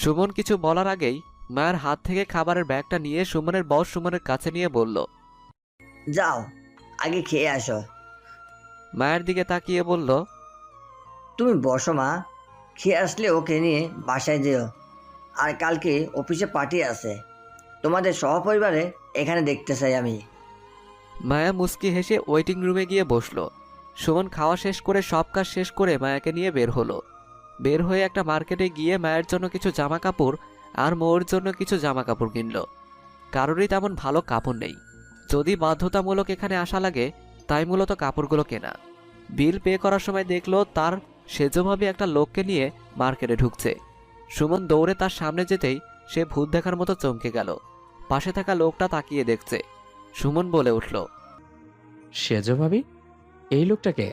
সুমন কিছু বলার আগেই মায়ের হাত থেকে খাবারের ব্যাগটা নিয়ে সুমনের বস সুমনের কাছে নিয়ে বলল,
যাও আগে খেয়ে আসো।
মায়ের দিকে তাকিয়ে বলল,
তুমি বসো মা, খেয়ে আসলে ওকে নিয়ে বাসায় যেও। আর কালকে অফিসে পার্টি আছে, তোমাদের সহপরিবারে এখানে দেখতে চাই আমি।
মায়া মুস্কি হেসে ওয়েটিং রুমে গিয়ে বসলো। সুমন খাওয়া শেষ করে সব কাজ শেষ করে মায়াকে নিয়ে বের হলো। বের হয়ে একটা মার্কেটে গিয়ে মায়ের জন্য কিছু জামা কাপড় আর মোর জন্য কিছু জামা কাপড় কিনলো। কারোরই তেমন ভালো কাপড় নেই, যদি বাধ্যতামূলক এখানে আসা লাগে তাই মূলত কাপড়গুলো কেনা। বিল পে করার সময় দেখলো তার সেজভাবে একটা লোককে নিয়ে মার্কেটে ঢুকছে। সুমন দৌড়ে তার সামনে যেতেই সে ভূত দেখার মতো চমকে গেল। পাশে থাকা লোকটা তাকিয়ে দেখছে। সুমন বলে উঠল,
সেজো ভাবি, এই লোকটাকে?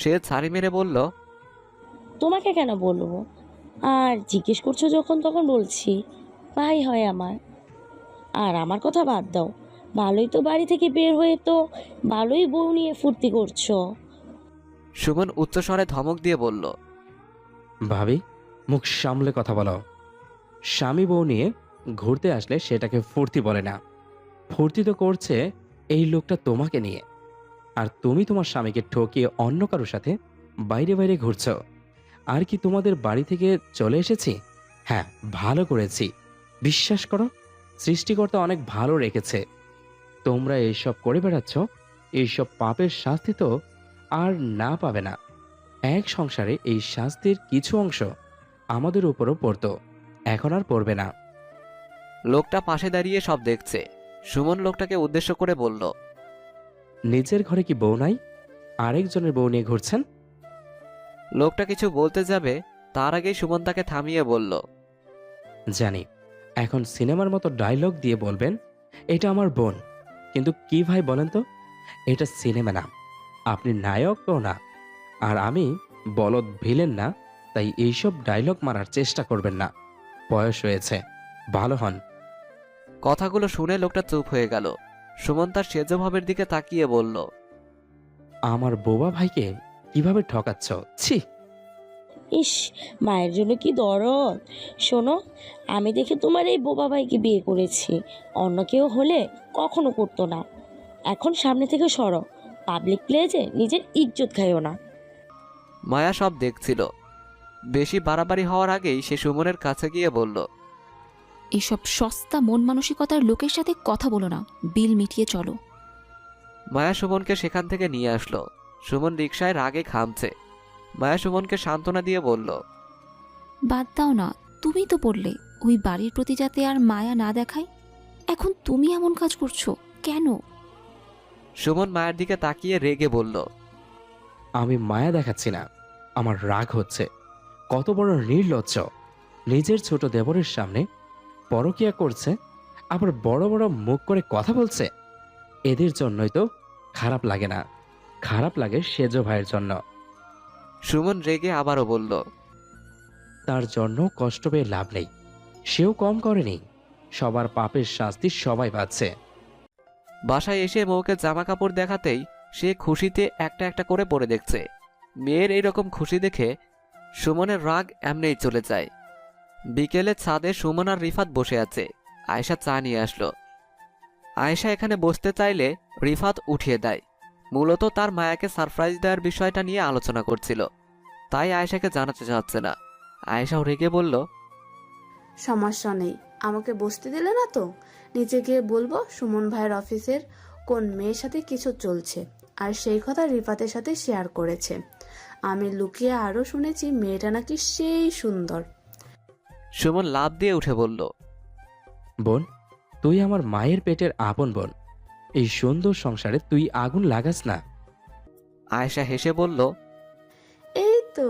সে ছাড়ি মেরে বলল,
তোমাকে কেন বলবো? আর জিজ্ঞেস করছো যখন তখন বলছি, ভাই হয় আমার। আর আমার কথা বাদ দাও, ভালোই তো বাড়ি থেকে বের হয়ে তো ভালোই বউ নিয়ে ফুর্তি করছো।
সুমন উচ্চস্বরে ধমক দিয়ে বলল,
ভাবি, মুখ সামলে কথা বলো। স্বামী বউ নিয়ে ঘুরতে আসলে সেটাকে ফুর্তি বলে না। ফুর্তি তো করছে এই লোকটা তোমাকে নিয়ে, আর তুমি তোমার স্বামীকে ঠকিয়ে অন্য কারোর সাথে বাইরে বাইরে ঘুরছো। আর কি তোমাদের বাড়ি থেকে চলে এসেছি? হ্যাঁ, ভালো করেছি। বিশ্বাস করো, সৃষ্টিকর্তা অনেক ভালো রেখেছে। তোমরা এইসব করে বেড়াচ্ছ, এইসব পাপের শাস্তি তো আর না পাবে না। এক সংসারে এই শাস্তির কিছু অংশ আমাদের উপরও পড়তো, এখন আর পড়বে না।
লোকটা পাশে দাঁড়িয়ে সব দেখছে। সুমন লোকটাকে উদ্দেশ্য করে বলল,
নিজের ঘরে কি বউ নাই? আরেকজনের বউ নিয়ে ঘুরছেন?
লোকটা কিছু বলতে যাবে তার আগেই সুমন তাকে থামিয়ে বলল,
জানি এখন সিনেমার মতো ডায়লগ দিয়ে বলবেন এটা আমার বোন, কিন্তু কি ভাই বলেন তো, এটা সিনেমা না, আপনি নায়কও না, আর আমি বলদ ভিলেন না, তাই এইসব ডায়লগ মারার চেষ্টা করবেন না। বয়স হয়েছে, ভালো হন।
কথাগুলো শুনে লোকটা চুপ হয়ে গেল। সুমন তার সেজভাবের দিকে তাকিয়ে বলল,
আমার বোবা ভাইকে কিভাবে ঠকাচ্ছ, ছি!
ইস, মায়ের জন্য কি দরদ। শোনো, আমি দেখে তোমার এই বোবা ভাইকে বিয়ে করেছি, অন্য কেউ হলে কখনো করতো না। এখন সামনে থেকে সরো, পাবলিক প্লেসে নিজের ইজ্জত খাইও না।
মায়া সব দেখছিল। বেশি বাড়াবাড়ি হওয়ার আগেই সে সুমনের কাছে গিয়ে বলল,
এসব সস্তা মন মানসিকতার লোকের সাথে কথা বলো না, বিল মিটিয়ে চলো।
মায়া সুমনকে সেখান থেকে নিয়ে আসলো। সুমন রিকশায় রাগে ঘামছে। মায়া সুমনকে সান্ত্বনা দিয়ে বলল,
বাদ দাও না, তুমি তো বললে ওই বাড়ির প্রতি যাতে আর মায়া না দেখায়। এখন তুমি এমন কাজ করছো কেন?
সুমন মায়ের দিকে তাকিয়ে রেগে বলল,
আমি মায়া দেখাচ্ছি না, আমার রাগ হচ্ছে। কত বড় নির্লজ্জ! নিজের ছোট দেবরের সামনে পরকিয়া করছে, আবার বড় বড় মুখ করে কথা বলছে। এদের জন্যই তো খারাপ লাগে না, খারাপ লাগে সেজ ভাইয়ের জন্য।
সুমন রেগে আবারও বলল,
তার জন্য কষ্ট পেয়ে লাভ নেই, সেও কম করেনি। সবার পাপের শাস্তি সবাই পাচ্ছে।
বাসায় এসে মৌকে জামা কাপড় দেখাতেই সে খুশিতে একটা একটা করে পরে দেখছে। মেয়ের এইরকম খুশি দেখে সুমনের রাগ এমনিই চলে যায়। বিকেলে ছাদে সুমন আর রিফাত বসে আছে। আয়েশা চা নিয়ে আসলো। আয়েশা এখানে বসতে চাইলে রিফাত উঠিয়ে দেয়। মূলত তার মায়াকে সারপ্রাইজ দেওয়ার বিষয়টা নিয়ে আলোচনা করছিল, তাই আয়েশাকে জানাতে চাচ্ছে না। আয়েশাও রেগে বলল,
সমস্যা নেই, আমাকে বসতে দিলে না তো নিচে গিয়ে বলবো সুমন ভাইয়ের অফিসের কোন মেয়ের সাথে কিছু চলছে, আর সেই কথা রিফাতের সাথে শেয়ার করেছে। আমি লুকিয়ে আরও শুনেছি মেয়েটা নাকি সেই সুন্দর।
সুমন লাফ দিয়ে উঠে বলল,
বোন, তুই আমার মায়ের পেটের আপন বোন, এই সুন্দর সংসারে তুই আগুন লাগাস না।
আয়েশা হেসে বলল,
এই তো,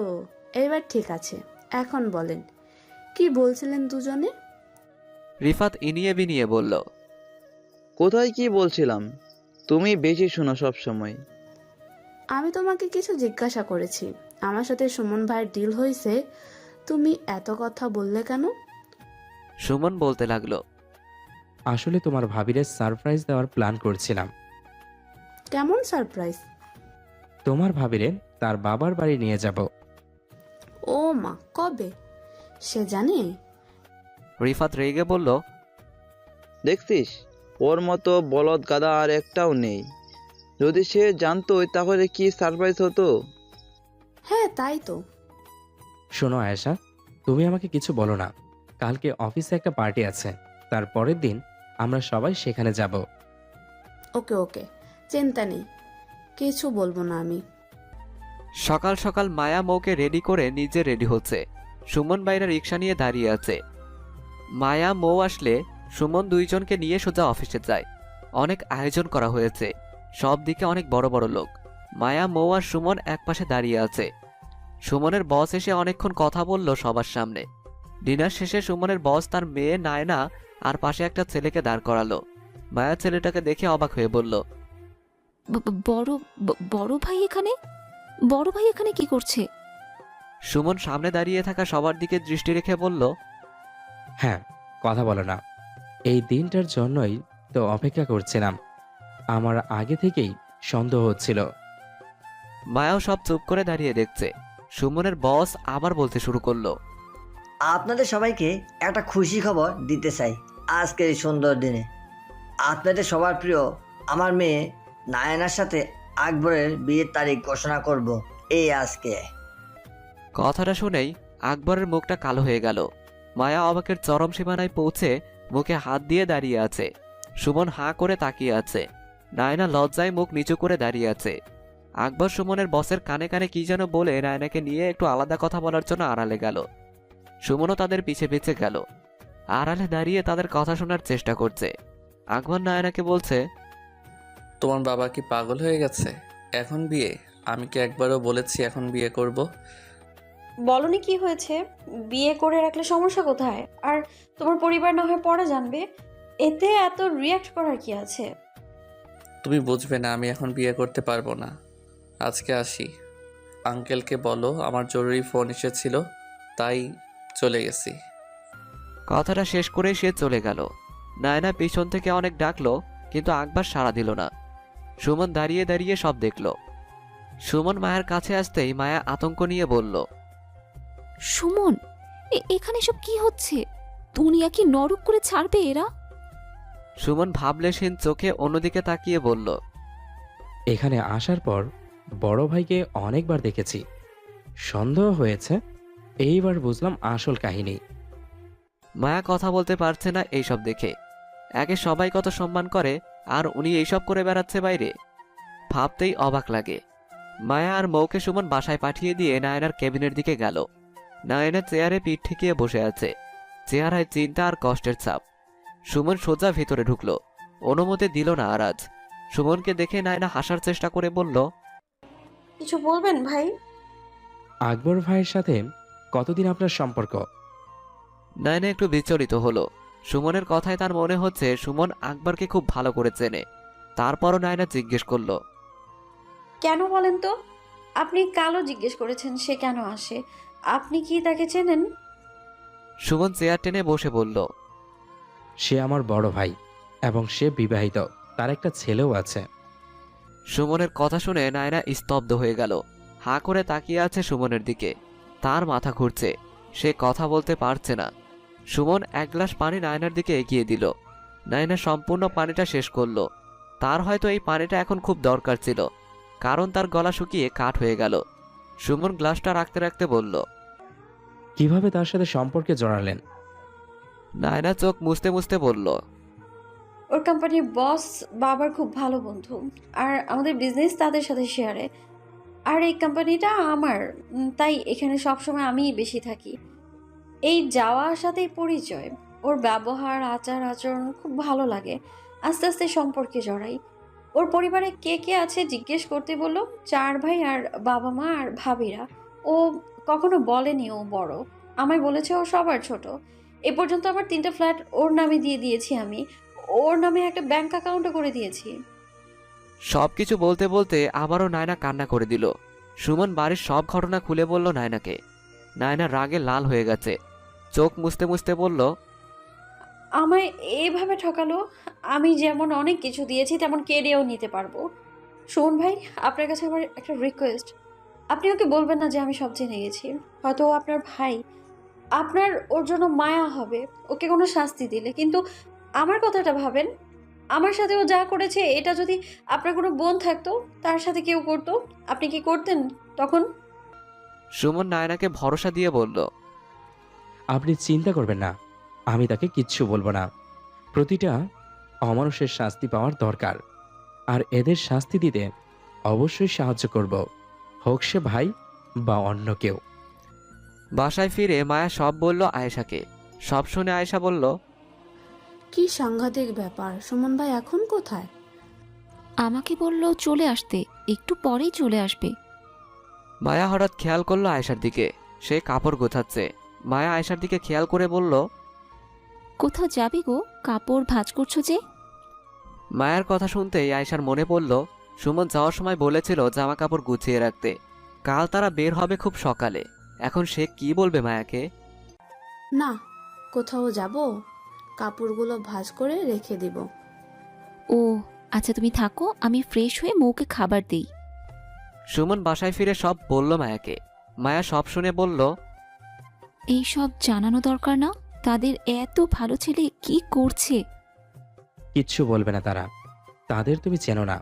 এবার ঠিক আছে, এখন বলেন কি বলছিলেন দুজনে?
রিফাত ইনিয়ে বিনিয়ে বলল,
কোথায় কি বলছিলাম? তুমি বেশি শোনো সব সময়।
আমি তোমাকে কিছু জিজ্ঞাসা করেছি, আমার সাথে সুমন ভাইয়ের ডিল হয়েছে, তুমি এত কথা বললে কেন?
সুমন বলতে লাগলো,
আসলে তোমার ভাবিরে সারপ্রাইজ দেওয়ার প্ল্যান করছিলাম।
কেমন সারপ্রাইজ?
তোমার ভাবিরে তার বাবার বাড়ি নিয়ে যাব।
ও মা, কবে? সে জানে?
রিফাত রেগে বলল,
দেখছিস, ওর মতো বলদ গাদা আর একটাও নেই। যদি সে জানতো তাহলে কি সারপ্রাইজ হতো।
হ্যাঁ তাই তো।
শোনো আয়েশা, তুমি আমাকে কিছু বলো না। কালকে অফিসে একটা পার্টি আছে, তার পরের দিন আমরা সবাই সেখানে যাব।
ওকে ওকে, চিন্তা নেই, কিছু বলবো না আমি।
সকাল সকাল মায়া মৌকে রেডি করে নিজে রেডি হচ্ছে। সুমন বাইরে রিক্সা নিয়ে দাঁড়িয়ে আছে। মায়া মৌ আসলে সুমন দুইজনকে নিয়ে সোজা অফিসে যায়। অনেক আয়োজন করা হয়েছে, সব দিকে অনেক বড় বড় লোক। মায়া মৌ আর সুমন একপাশে দাঁড়িয়ে আছে। সুমনের বস এসে অনেকক্ষণ কথা বলল সবার সামনে। ডিনার শেষে সুমনের বস তার মেয়ে নায়না আর পাশে একটা ছেলেকে দাঁড় করালো। মায়া ছেলেটাকে দেখে অবাক হয়ে বলল,
বড় ভাই এখানে? বড় ভাই এখানে কি করছে?
সুমন সামনে দাঁড়িয়ে থাকা সবার দিকে দৃষ্টি রেখে বলল,
হ্যাঁ, কথা বলো না, এই দিনটার জন্যই তো অপেক্ষা করছিলাম। আমার আগে থেকেই সন্দেহ হচ্ছিল।
মায়াও সব চুপ করে দাঁড়িয়ে দেখছে। সুমনের বস আবার বলতে শুরু করলো,
আপনাদের সবাইকে একটা খুশি খবর দিতে চাই আজকের এই সুন্দর দিনে। আপনাদের সবার প্রিয় আমার মেয়ে নায়নার সাথে আকবরের বিয়ের তারিখ ঘোষণা করব এই আজকে।
কথাটা শুনেই আকবরের মুখটা কালো হয়ে গেল। মায়া অবাকের চরম সীমানায় পৌঁছে মুখে হাত দিয়ে দাঁড়িয়ে আছে। সুমন হাঁ করে তাকিয়ে আছে। নায়না লজ্জায় মুখ নিচু করে দাঁড়িয়ে আছে। আকবর সুমনের বসের কানে কানে কি যেন বলে নায়নাকে নিয়ে একটু আলাদা কথা বলার জন্য আড়ালে গেল। সুমনও তাদের পিছে পিছে গেল। আড়ালে দাঁড়িয়ে তাদের কথা শোনার চেষ্টা করছে। আকবর নায়নাকে বলছে,
তোমার বাবা কি পাগল হয়ে গেছে? এখন বিয়ে? আমি কি একবারও বলেছি এখন বিয়ে করব?
বলনি কি হয়েছে? বিয়ে করে রাখলে সমস্যা কোথায়? আর তোমার পরিবার না হয় পরে জানবে, এতে এত রিয়াক্ট করার কি আছে?
তুমি বুঝবে না, আমি এখন বিয়ে করতে পারবো না। আজকে আসি। আঙ্কেলকে বলো আমার জরুরি ফোন এসেছিল, তাই চলে গেছি।
কথাটা শেষ করেই সে চলে গেল। নায়না পিছন থেকে অনেক ডাকলো, কিন্তু আকবর সাড়া দিল না। সুমন দাঁড়িয়ে দাঁড়িয়ে সব দেখল। সুমন মায়ের কাছে আসতেই মায়া আতঙ্ক নিয়ে বলল,
সুমন, এখানে সব কি হচ্ছে? দুনিয়া কি নরক করে ছাড়বে এরা?
সুমন ভাবলেশহীন চোখে অন্যদিকে তাকিয়ে বলল,
এখানে আসার পর বড় ভাইকে অনেকবার দেখেছি, সন্দেহ হয়েছে। এইবার বুঝলাম আসল কাহিনী।
মায়া কথা বলতে পারছে না এইসব দেখে। একে সবাই কত সম্মান করে, আর উনি এইসব করে বেড়াচ্ছে বাইরে। ভাবতেই অবাক লাগে। মায়া আর মৌকে সুমন বাসায় পাঠিয়ে দিয়ে নায়নার কেবিনের দিকে গেল। নায়না চেয়ারে পিঠ ঠেকিয়ে বসে আছে, চেহারায় চিন্তা আর কষ্টের ছাপ। সুমন সোজা ভিতরে ঢুকলো, অনুমতি দিল না আরাজ। সুমনকে দেখে নায়না হাসার চেষ্টা করে বলল,
কিছু বলবেন ভাই?
আকবর ভাইয়ের সাথে কতদিন আপনার সম্পর্ক?
নায়না একটু বিচলিত হলো। সুমনের কথায় তার মনে হচ্ছে সুমন আকবরকে খুব ভালো করে চেনে। তারপরও নায়না জিজ্ঞেস করলো,
কেন বলেন তো? আপনি কালও জিজ্ঞেস করেছেন সে কেন আসে। আপনি কি তাকে চেনেন?
সুমন চেয়ার টেনে বসে বলল,
সে আমার বড় ভাই এবং সে বিবাহিত, তার একটা ছেলেও আছে।
সুমনের কথা শুনে নায়না স্তব্ধ হয়ে গেল। হাঁ করে তাকিয়ে আছে সুমনের দিকে। তার মাথা ঘুরছে, সে কথা বলতে পারছে না। সুমন এক গ্লাস পানি নায়নার দিকে এগিয়ে দিল। নায়না সম্পূর্ণ পানিটা শেষ করলো। তার হয়তো এই পানিটা এখন খুব দরকার ছিল, কারণ তার গলা শুকিয়ে কাঠ হয়ে গেল। সুমন গ্লাসটা রাখতে রাখতে বলল,
কিভাবে তার সাথে সম্পর্কে জড়ালেন?
নায়না চোখ মুছতে মুছতে বলল,
ওর কোম্পানির বস বাবার খুব ভালো বন্ধু, আর আমাদের বিজনেস তাদের সাথে শেয়ারে। আর এই কোম্পানিটা আমার, তাই এখানে সবসময় আমিই বেশি থাকি। এই যাওয়া আসাতেই পরিচয়। ওর ব্যবহার আচার আচরণ খুব ভালো লাগে। আস্তে আস্তে সম্পর্কে জড়াই। ওর পরিবারে কে কে আছে জিজ্ঞেস করতে বললো। 4 ভাই আর বাবা মা আর ভাবিরা। ও কখনো বলেনি ও বড়, আমায় বলেছে ও সবার ছোট। এ পর্যন্ত আমার 3টা ফ্ল্যাট ওর নামে দিয়ে দিয়েছি আমি। ওর নামে একটা ব্যাংক অ্যাকাউন্টও করে দিয়েছি।
সবকিছু বলতে বলতে আবারও নায়না কান্না করে দিল। সুমন বাড়ির সব ঘটনা খুলে বলল নায়নাকে। নায়না রাগে লাল হয়ে গেছে, চোখ মুছতে মুছতে বলল,
আমায় এইভাবে ঠকালো। আমি যেমন অনেক কিছু দিয়েছি তেমন কেড়েও নিতে পারবো। শোন ভাই, আপনার কাছে আমার একটা রিকোয়েস্ট। আপনি ওকে বলবেন না যে আমি সব জেনে গেছি। হয়তো ও আপনার ভাই, আপনার ওর জন্য মায়া হবে ওকে কোনো শাস্তি দিলে, কিন্তু আমার কথাটা ভাবেন। আমার সাথে ও যা করেছে, এটা যদি আপনার কোনো বোন থাকতো, তার সাথে কেউ করতো, আপনি কি করতেন তখন?
সুমন নায়নাকে ভরসা দিয়ে বলল,
আপনি চিন্তা করবেন না, আমি তাকে কিচ্ছু বলবো না। প্রতিটা অমানুষের শাস্তি পাওয়ার দরকার, আর এদের শাস্তি দিতে অবশ্যই সাহায্য করব, হোক সে ভাই বা অন্য কেউ।
বাসায় ফিরে মায়া সব বলল আয়েশাকে। সব শুনে আয়েশা বলল,
কি সাংঘাতিক ব্যাপার, সুমন ভাই এখন কোথায়?
আমাকে বলল চলে আসতে, একটু পরেই চলে আসবে।
মায়া হঠাৎ খেয়াল করলো আয়েশার দিকে। সে কাপড় গোছাচ্ছে। মায়া আয়েশার দিকে খেয়াল করে বলল,
কোথাও যাবি গো? কাপড় ভাঁজ করছো যে?
মায়ের কথা শুনতেই আয়েশার মনে পড়ল সুমন যাওয়ার সময় বলেছিল জামা কাপড় গুছিয়ে রাখতে। কাল তারা বের হবে খুব সকালে। এখন সে কি বলবে মায়াকে?
না, কোথাও যাব, কাপড়গুলো ভাঁজ করে রেখে দিব।
ও আচ্ছা, তুমি থাকো, আমি ফ্রেশ হয়ে মৌকে খাবার দেই।
সুমন বাসায় ফিরে সব বলল মায়াকে। মায়া সব শুনে বলল,
এই সব জানানো দরকার না? তাদের এত ভালো ছেলে কি করছে?
কিচ্ছু বলবে না তারা, তাদের তুমি চেনো না।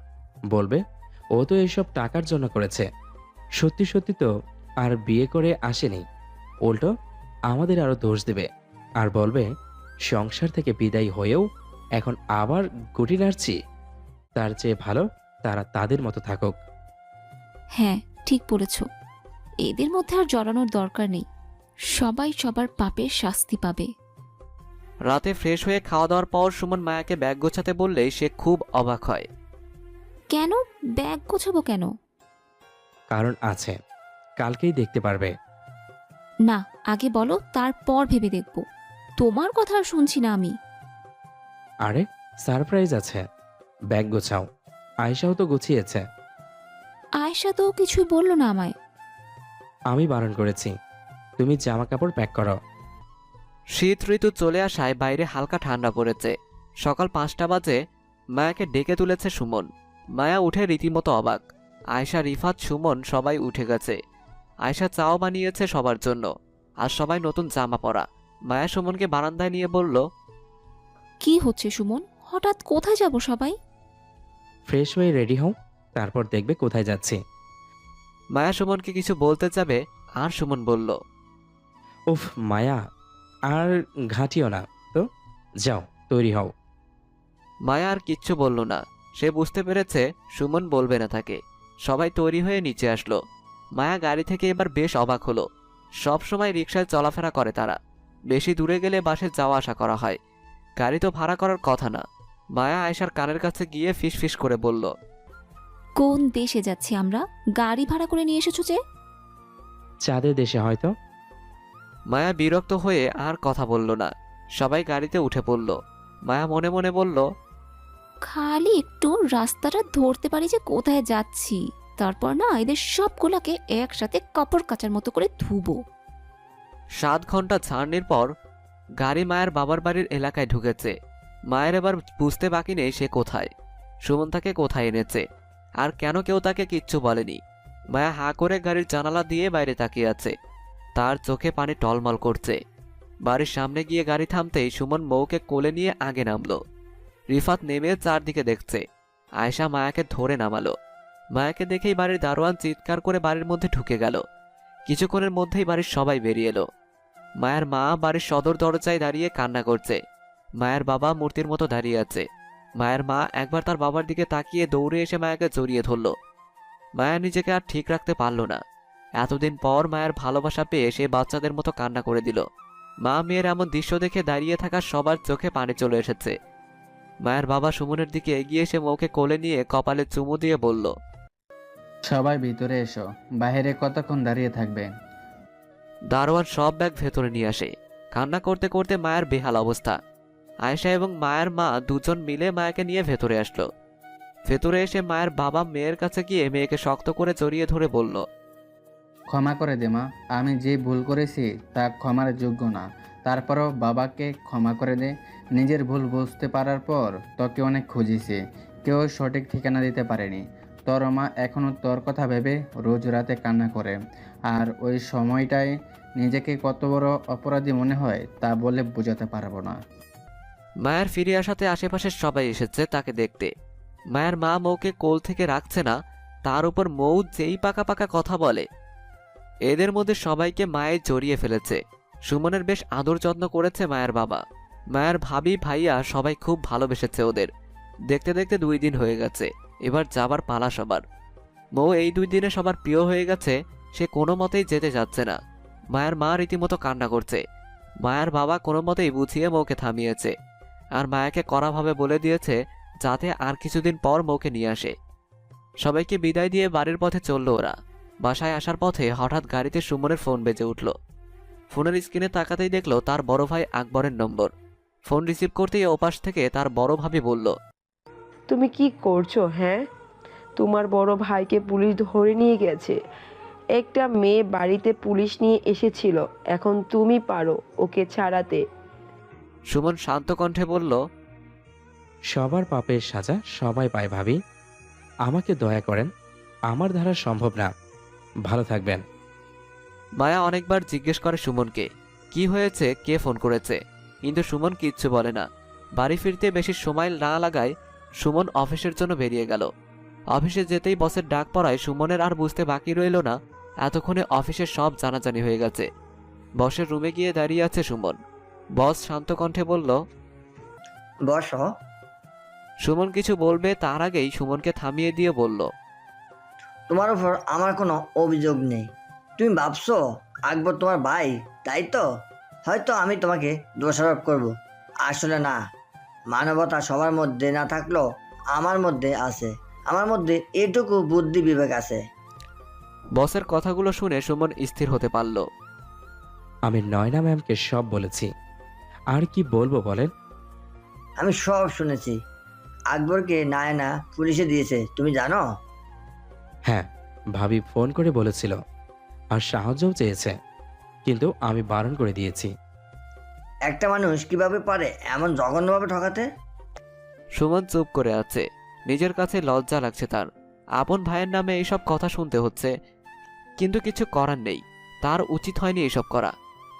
বলবে ও তো এইসব টাকার জন্য করেছে। সত্যি সত্যি তো আর বিয়ে করে আসেনি, উল্টো আমাদের আরো দোষ দেবে আর বলবে সংসার থেকে বিদায় হয়েও এখন আবার গুটি নাড়ছি। তার চেয়ে ভালো তারা তাদের মতো থাকুক।
হ্যাঁ, ঠিক বলেছ। এদের মধ্যে আর জড়ানোর দরকার নেই। সবাই সবার পাপের শাস্তি পাবে।
রাতে ফ্রেশ হয়ে খাওয়া দাওয়ার পর সুমন মায়াকে ব্যাগ গোছাতে বললেই সে খুব অবাক হয়।
কেন ব্যাগ গোছাবো কেন?
কারণ আছে, কালকেই দেখতে পারবে।
না, আগে বলো, তারপর ভেবে দেখব। তোমার কথা আর শুনছি না আমি।
আরে সারপ্রাইজ আছে, ব্যাগ গোছাও। আয়েশাও তো গুছিয়েছে।
আয়েশা তো কিছুই বললো না আমায়।
আমি বারণ করেছি, তুমি জামা কাপড় প্যাক করো।
শীত ঋতু চলে আসায় বাইরে হালকা ঠান্ডা পড়েছে। সকাল 5টা বাজে মায়াকে ডেকে তুলেছে সুমন। মায়া উঠে রীতিমতো অবাক। আয়েশা, রিফাত, সুমন সবাই উঠে গেছে। আয়েশা চাও বানিয়েছে সবার জন্য, আর সবাই নতুন জামা পরা। মায়া সুমনকে বারান্দায় নিয়ে বলল,
কি হচ্ছে সুমন? হঠাৎ কোথায় যাব সবাই?
ফ্রেশ হয়ে রেডি হও, তারপর দেখবে কোথায় যাচ্ছি।
মায়া সুমনকে কিছু বলতে যাবে, আর সুমন বলল,
উফ মায়া, আর ঘাঁটিও না তো, যাও তৈরি হও।
মায়া আর কিচ্ছু বলল না। সে বুঝতে পেরেছে সুমন বলবে না তাকে। সবাই তৈরি হয়ে নিচে আসলো। মায়া গাড়ি থেকে এবার বেশ অবাক হলো। সব সময় রিকশায় চলাফেরা করে তারা, বেশি দূরে গেলে বাসে যাওয়া আসা করা হয়, গাড়ি তো ভাড়া করার কথা না। মায়া আয়েশার কানের কাছে গিয়ে ফিস ফিস করে বলল,
কোন দেশে যাচ্ছি আমরা? গাড়ি ভাড়া করে নিয়ে এসেছো যে?
চাঁদের দেশে হয়তো।
মায়া বিরক্ত হয়ে আর কথা বলল না। সবাই গাড়িতে উঠে পড়ল। মায়া মনে মনে বলল,
খালি একটু রাস্তাটা ধরতে পারি যে কোথায় যাচ্ছি, তারপর না এদের সবগুলাকে একসাথে কাপড় কাচার মতো করে ধুবো।
7 ঘন্টা ছাড়নির পর গাড়ি মায়ের বাবার বাড়ির এলাকায় ঢুকেছে। মায়ের এবার বুঝতে বাকি নেই সে কোথায়, সুমন তাকে কোথায় এনেছে, আর কেন কেউ তাকে কিচ্ছু বলেনি। মায়া হাঁ করে গাড়ির জানালা দিয়ে বাইরে তাকিয়ে আছে। তার চোখে পানি টলমল করছে। বাড়ির সামনে গিয়ে গাড়ি থামতেই সুমন মৌকে কোলে নিয়ে আগে নামলো। রিফাত নেমে চারদিকে দেখছে। আয়েশা মায়াকে ধরে নামালো। মায়াকে দেখেই বাড়ির দারোয়ান চিৎকার করে বাড়ির মধ্যে ঢুকে গেল। কিছুক্ষণের মধ্যেই বাড়ির সবাই বেরিয়ে এলো। মায়ের মা বাড়ির সদর দরজায় দাঁড়িয়ে কান্না করছে। মায়ের বাবা মূর্তির মতো দাঁড়িয়ে আছে। মায়ের মা একবার তার বাবার দিকে তাকিয়ে দৌড়ে এসে মায়াকে জড়িয়ে ধরল। মায়া নিজেকে আর ঠিক রাখতে পারল না। এতদিন পর মায়ের ভালোবাসা পেয়ে সে বাচ্চাদের মতো কান্না করে দিল। মা মেয়ের এমন দৃশ্য দেখে দাঁড়িয়ে থাকা সবার চোখে পানি চলে এসেছে। মায়ের বাবা সুমনের দিকে এগিয়ে এসে মৌকে কোলে নিয়ে কপালে চুমু দিয়ে বলল,
সবাই ভিতরে এসো, বাইরে কতক্ষণ দাঁড়িয়ে থাকবে?
দারোয়ান সব ব্যাগ ভেতরে নিয়ে আসে। কান্না করতে করতে মায়ের বেহাল অবস্থা। আয়েশা এবং মায়ের মা দুজন মিলে মায়াকে নিয়ে ভেতরে আসলো। ভেতরে এসে মায়ের বাবা মেয়ের কাছে গিয়ে মেয়েকে শক্ত করে জড়িয়ে ধরে বলল,
ক্ষমা করে দে মা, আমি যে ভুল করেছি তা ক্ষমার যোগ্য না, তারপরও বাবাকে ক্ষমা করে দে। নিজের ভুল বুঝতে পারার পর তোকে অনেক খুঁজেছি, কেউ সঠিক ঠিকানা দিতে পারেনি। তোর মা এখনও তোর কথা ভেবে রোজ রাতে কান্না করে, আর ওই সময়টায় নিজেকে কত বড় অপরাধী মনে হয় তা বলে বোঝাতে পারবো না।
মায়ের ফিরে আসাতে আশেপাশের সবাই এসেছে তাকে দেখতে। মায়ের মা মৌকে কোল থেকে রাখছে না, তার উপর মৌ যেই পাকা পাকা কথা বলে। এদের মধ্যে সবাইকে মায়ে জড়িয়ে ফেলেছে। সুমনের বেশ আদর যত্ন করেছে মায়ের বাবা। মায়ের ভাবি ভাইয়া সবাই খুব ভালোবেসেছে ওদের। দেখতে দেখতে 2 দিন হয়ে গেছে, এবার যাবার পালা সবার। মৌ এই 2 দিনে সবার প্রিয় হয়ে গেছে, সে কোনো মতেই যেতে যাচ্ছে না। মায়ের মা রীতিমতো কান্না করছে। মায়ের বাবা কোনো মতেই বুঝিয়ে মৌকে থামিয়েছে, আর মায়াকে কড়াভাবে বলে দিয়েছে যাতে আর কিছুদিন পর মৌকে নিয়ে আসে। সবাইকে বিদায় দিয়ে বাড়ির পথে চলল ওরা। বাসায় আসার পথে হঠাৎ গাড়িতে সুমনের ফোন বেজে উঠল। ফোনের স্ক্রিনে তাকাতেই দেখলো তার বড় ভাই আকবরের নম্বর। ফোন রিসিভ করতেই ওপাশ থেকে তার বড় ভাবি বলল,
তুমি কি করছো? হ্যাঁ, তোমার বড় ভাইকে পুলিশ ধরে নিয়ে গেছে। একটা মেয়ে বাড়িতে পুলিশ নিয়ে এসেছিল, এখন তুমি পারো ওকে ছাড়াতে।
সুমন শান্ত কণ্ঠে বলল,
সবার পাপের সাজা সবাই পায় ভাবি, আমাকে দয়া করেন, আমার দ্বারা সম্ভব না। ভালো থাকবেন।
মায়া অনেকবার জিজ্ঞেস করে সুমনকে কি হয়েছে, কে ফোন করেছে, কিন্তু সুমন কিচ্ছু বলে না। বাড়ি ফিরতে বেশি সময় না লাগায় সুমন অফিসের জন্য বেরিয়ে গেল। অফিসে যেতেই বসের ডাক পড়ায় সুমনের আর বুঝতে বাকি রইল না এতক্ষণে অফিসের সব জানাজানি হয়ে গেছে। বসের রুমে গিয়ে দাঁড়িয়ে আছে সুমন। বস শান্ত কণ্ঠে বলল,
বস।
সুমন কিছু বলবে তার আগেই সুমনকে থামিয়ে দিয়ে বলল,
তোমার উপর আমার কোনো অভিযোগ নেই। তুমি ভাবছো আকবর তোমার ভাই, তাই তো? হয়তো আমি তোমাকে দোষারোপ করব, আসলে না। মানবতা সবার মধ্যে না থাকলেও আমার মধ্যে আছে। আমার মধ্যে এটুকু বুদ্ধি বিবেক আছে।
বসের কথাগুলো শুনে সুমন স্থির হতে পারল।
আমি নয়না ম্যামকে সব বলেছি, আর কি বলবো বলেন?
আমি সব শুনেছি। আকবরকে নায়না পুলিশে দিয়েছে, তুমি জানো?
হ্যাঁ, ভাবি ফোন করে বলেছিল আর সাহায্যও চেয়েছে, কিন্তু আমি বারণ করে দিয়েছি।
একটা মানুষ কিভাবে পারে এমন জঘন্যভাবে ঠকাতে?
সুমন চুপ করে আছে। নিজের কাছে লজ্জা লাগছে তার। আপন ভাইয়ের নামে এইসব কথা শুনতে হচ্ছে, কিন্তু কিছু করার নেই। তার উচিত হয়নি এসব করা,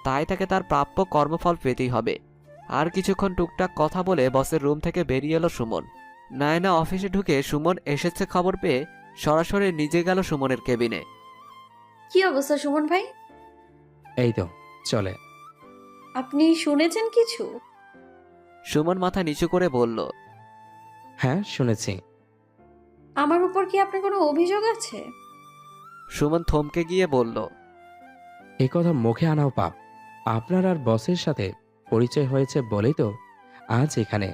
তাই তাকে তার প্রাপ্য কর্মফল পেতেই হবে। আর কিছুক্ষণ টুকটাক কথা বলে বসের রুম থেকে বেরিয়ে এলো সুমন। নায়না অফিসে ঢুকে সুমন এসেছে খবর পেয়ে সরাসরি নিজে গেল সুমনের কেবিনে।
কি অবস্থা সুমন ভাই?
এই তো চলে।
আপনি শুনেছেন কিছু?
সুমন মাথা নিচু করে বলল,
হ্যাঁ শুনেছি।
আমার উপর কি আপনার কোনো অভিযোগ আছে?
সুমন থমকে গিয়ে বলল,
এ কথা মুখে আনাও পাপ। আপনার আর বসের সাথে পরিচয় হয়েছে বলেই তো আজ এখানে।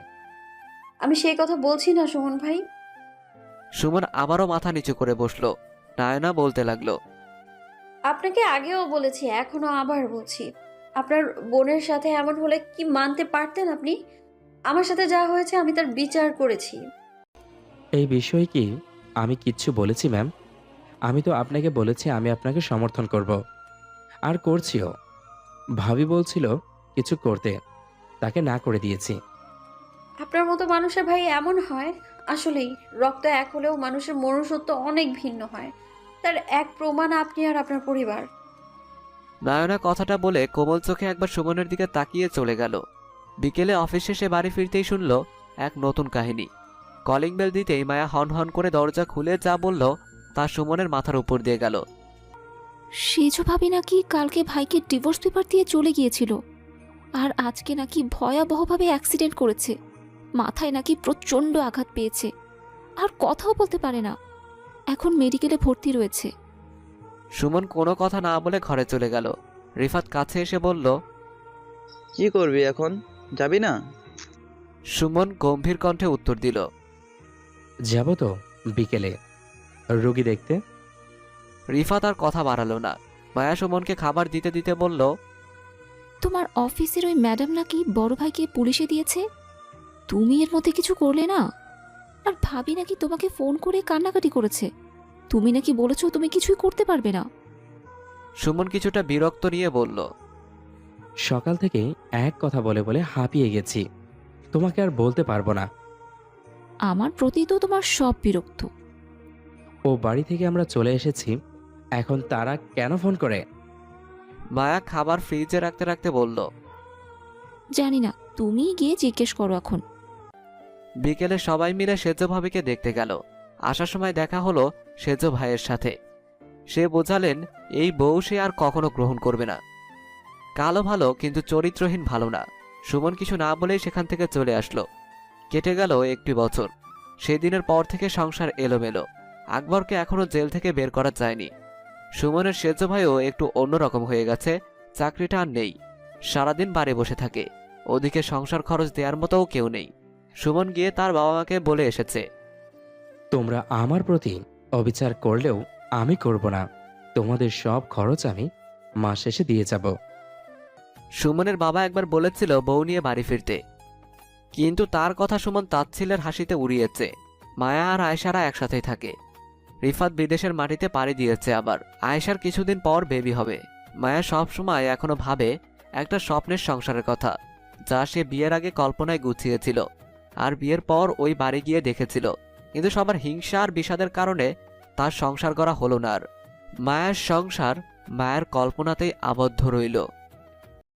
আমি সেই কথা বলছি না সুমন ভাই।
সুমন আবারও মাথা নিচু করে বসলো। নায়না বলতে লাগলো,
আপনাকে আগেও বলেছি, এখনো আবার বলছি, আপনার বোনের সাথে এমন হলে কি মানতে পারতেন আপনি? আমার সাথে যা হয়েছে আমি তার বিচার করেছি।
এই বিষয়ে কি আমি কিচ্ছু বলেছি ম্যাম? আমি তো আপনাকে বলেছি আমি আপনাকে সমর্থন করব, আর করছিও। ভাবি বলছিল কিছু করতে, তাকে না করে দিয়েছি।
আপনার মতো মানুষের ভাই এমন হয়, আসলেই রক্ত এক হলেও মানুষের মনুষ্যত্ব অনেক ভিন্ন হয়। তার এক প্রমাণ আপনি আর আপনার পরিবার।
নায়না কথাটা বলে কোমল চোখে একবার সুমনের দিকে তাকিয়ে চলে গেল। বিকেলে অফিস শেষে বাড়ি ফিরতেই শুনল এক নতুন কাহিনী। কলিং বেল দিতেই মায়া হন হন করে দরজা খুলে যা বলল তা সুমনের মাথার উপর দিয়ে গেল।
সেজো ভাবি নাকি কালকে ভাইকে ডিভোর্স পেপার দিয়ে চলে গিয়েছিল, আর আজকে নাকি ভয়াবহভাবে অ্যাক্সিডেন্ট করেছে। মাথায় নাকি প্রচণ্ড আঘাত পেয়েছে, আর কথাও বলতে পারে না। এখন মেডিকেলে ভর্তি রয়েছে।
সুমন কোনো কথা না বলে ঘরে চলে গেল। রিফাত কাছে এসে বলল,
কি করবি এখন, যাবি না?
সুমন গম্ভীর কণ্ঠে উত্তর দিল,
যাব তো বিকেলে রোগী দেখতে।
রিফাত আর কথা বাড়ালো না। মায়া সুমনকে খাবার দিতে দিতে বলল,
তোমার অফিসের ওই ম্যাডাম নাকি বড় ভাইকে পুলিশে দিয়েছে। তুমি এর মধ্যে কিছু করলে না? আর ভাবি নাকি তোমাকে ফোন করে কান্নাকাটি করেছে। তুমি নাকি বলেছো তুমি কিছুই করতে পারবে না।
সুমন কিছুটা বিরক্ত নিয়ে বলল,
সকাল থেকে এক কথা বলে বলে হাঁপিয়ে গেছি, তোমাকে আর বলতে পারবো না।
আমার প্রতি তো তোমার সব বিরক্ত।
ও বাড়ি থেকে আমরা চলে এসেছি, এখন তারা কেন ফোন করে?
মায়া খাবার ফ্রিজে রাখতে রাখতে বলল,
জানি না, তুমি গিয়ে জিজ্ঞেস করো এখন।
বিকেলে সবাই মিলে সেজো ভাবিকে দেখতে গেল। আসার সময় দেখা হলো সেজো ভাইয়ের সাথে। সে বোঝালেন এই বউ সে আর কখনো গ্রহণ করবে না। কালো ভালো কিন্তু চরিত্রহীন ভালো না। সুমন কিছু না বলেই সেখান থেকে চলে আসলো। কেটে গেল একটি বছর। সেদিনের পর থেকে সংসার এলোমেলো। আকবরকে এখনো জেল থেকে বের করা যায়নি। সুমনের সেজো ভাইও একটু অন্যরকম হয়ে গেছে। চাকরিটা আর নেই, সারাদিন বাড়ি বসে থাকে। ওদিকে সংসার খরচ দেওয়ার মতোও কেউ নেই। সুমন গিয়ে তার বাবা মাকে বলে এসেছে,
তোমরা আমার প্রতি অবিচার করলেও আমি করব না। তোমাদের সব খরচ আমি মাস শেষে দিয়ে যাব।
সুমনের বাবা একবার বলেছিল বউ নিয়ে বাড়ি ফিরতে, কিন্তু তার কথা সুমন তাচ্ছিলের হাসিতে উড়িয়েছে। মায়া আর আয়েশারা একসাথেই থাকে। রিফাত বিদেশের মাটিতে পাড়ি দিয়েছে। আবার আয়েশার কিছুদিন পর বেবি হবে। মায়া সব সময় এখনো ভাবে একটা স্বপ্নের সংসারের কথা, যা সে বিয়ের আগে কল্পনায় গুছিয়েছিল আর বিয়ের পর ওই বাড়ি গিয়ে দেখেছিল। কিন্তু সবার হিংসা আর বিষাদের কারণে তার সংসার করা হলো না আর। মায়ার সংসার মায়ের কল্পনাতেই আবদ্ধ রইল।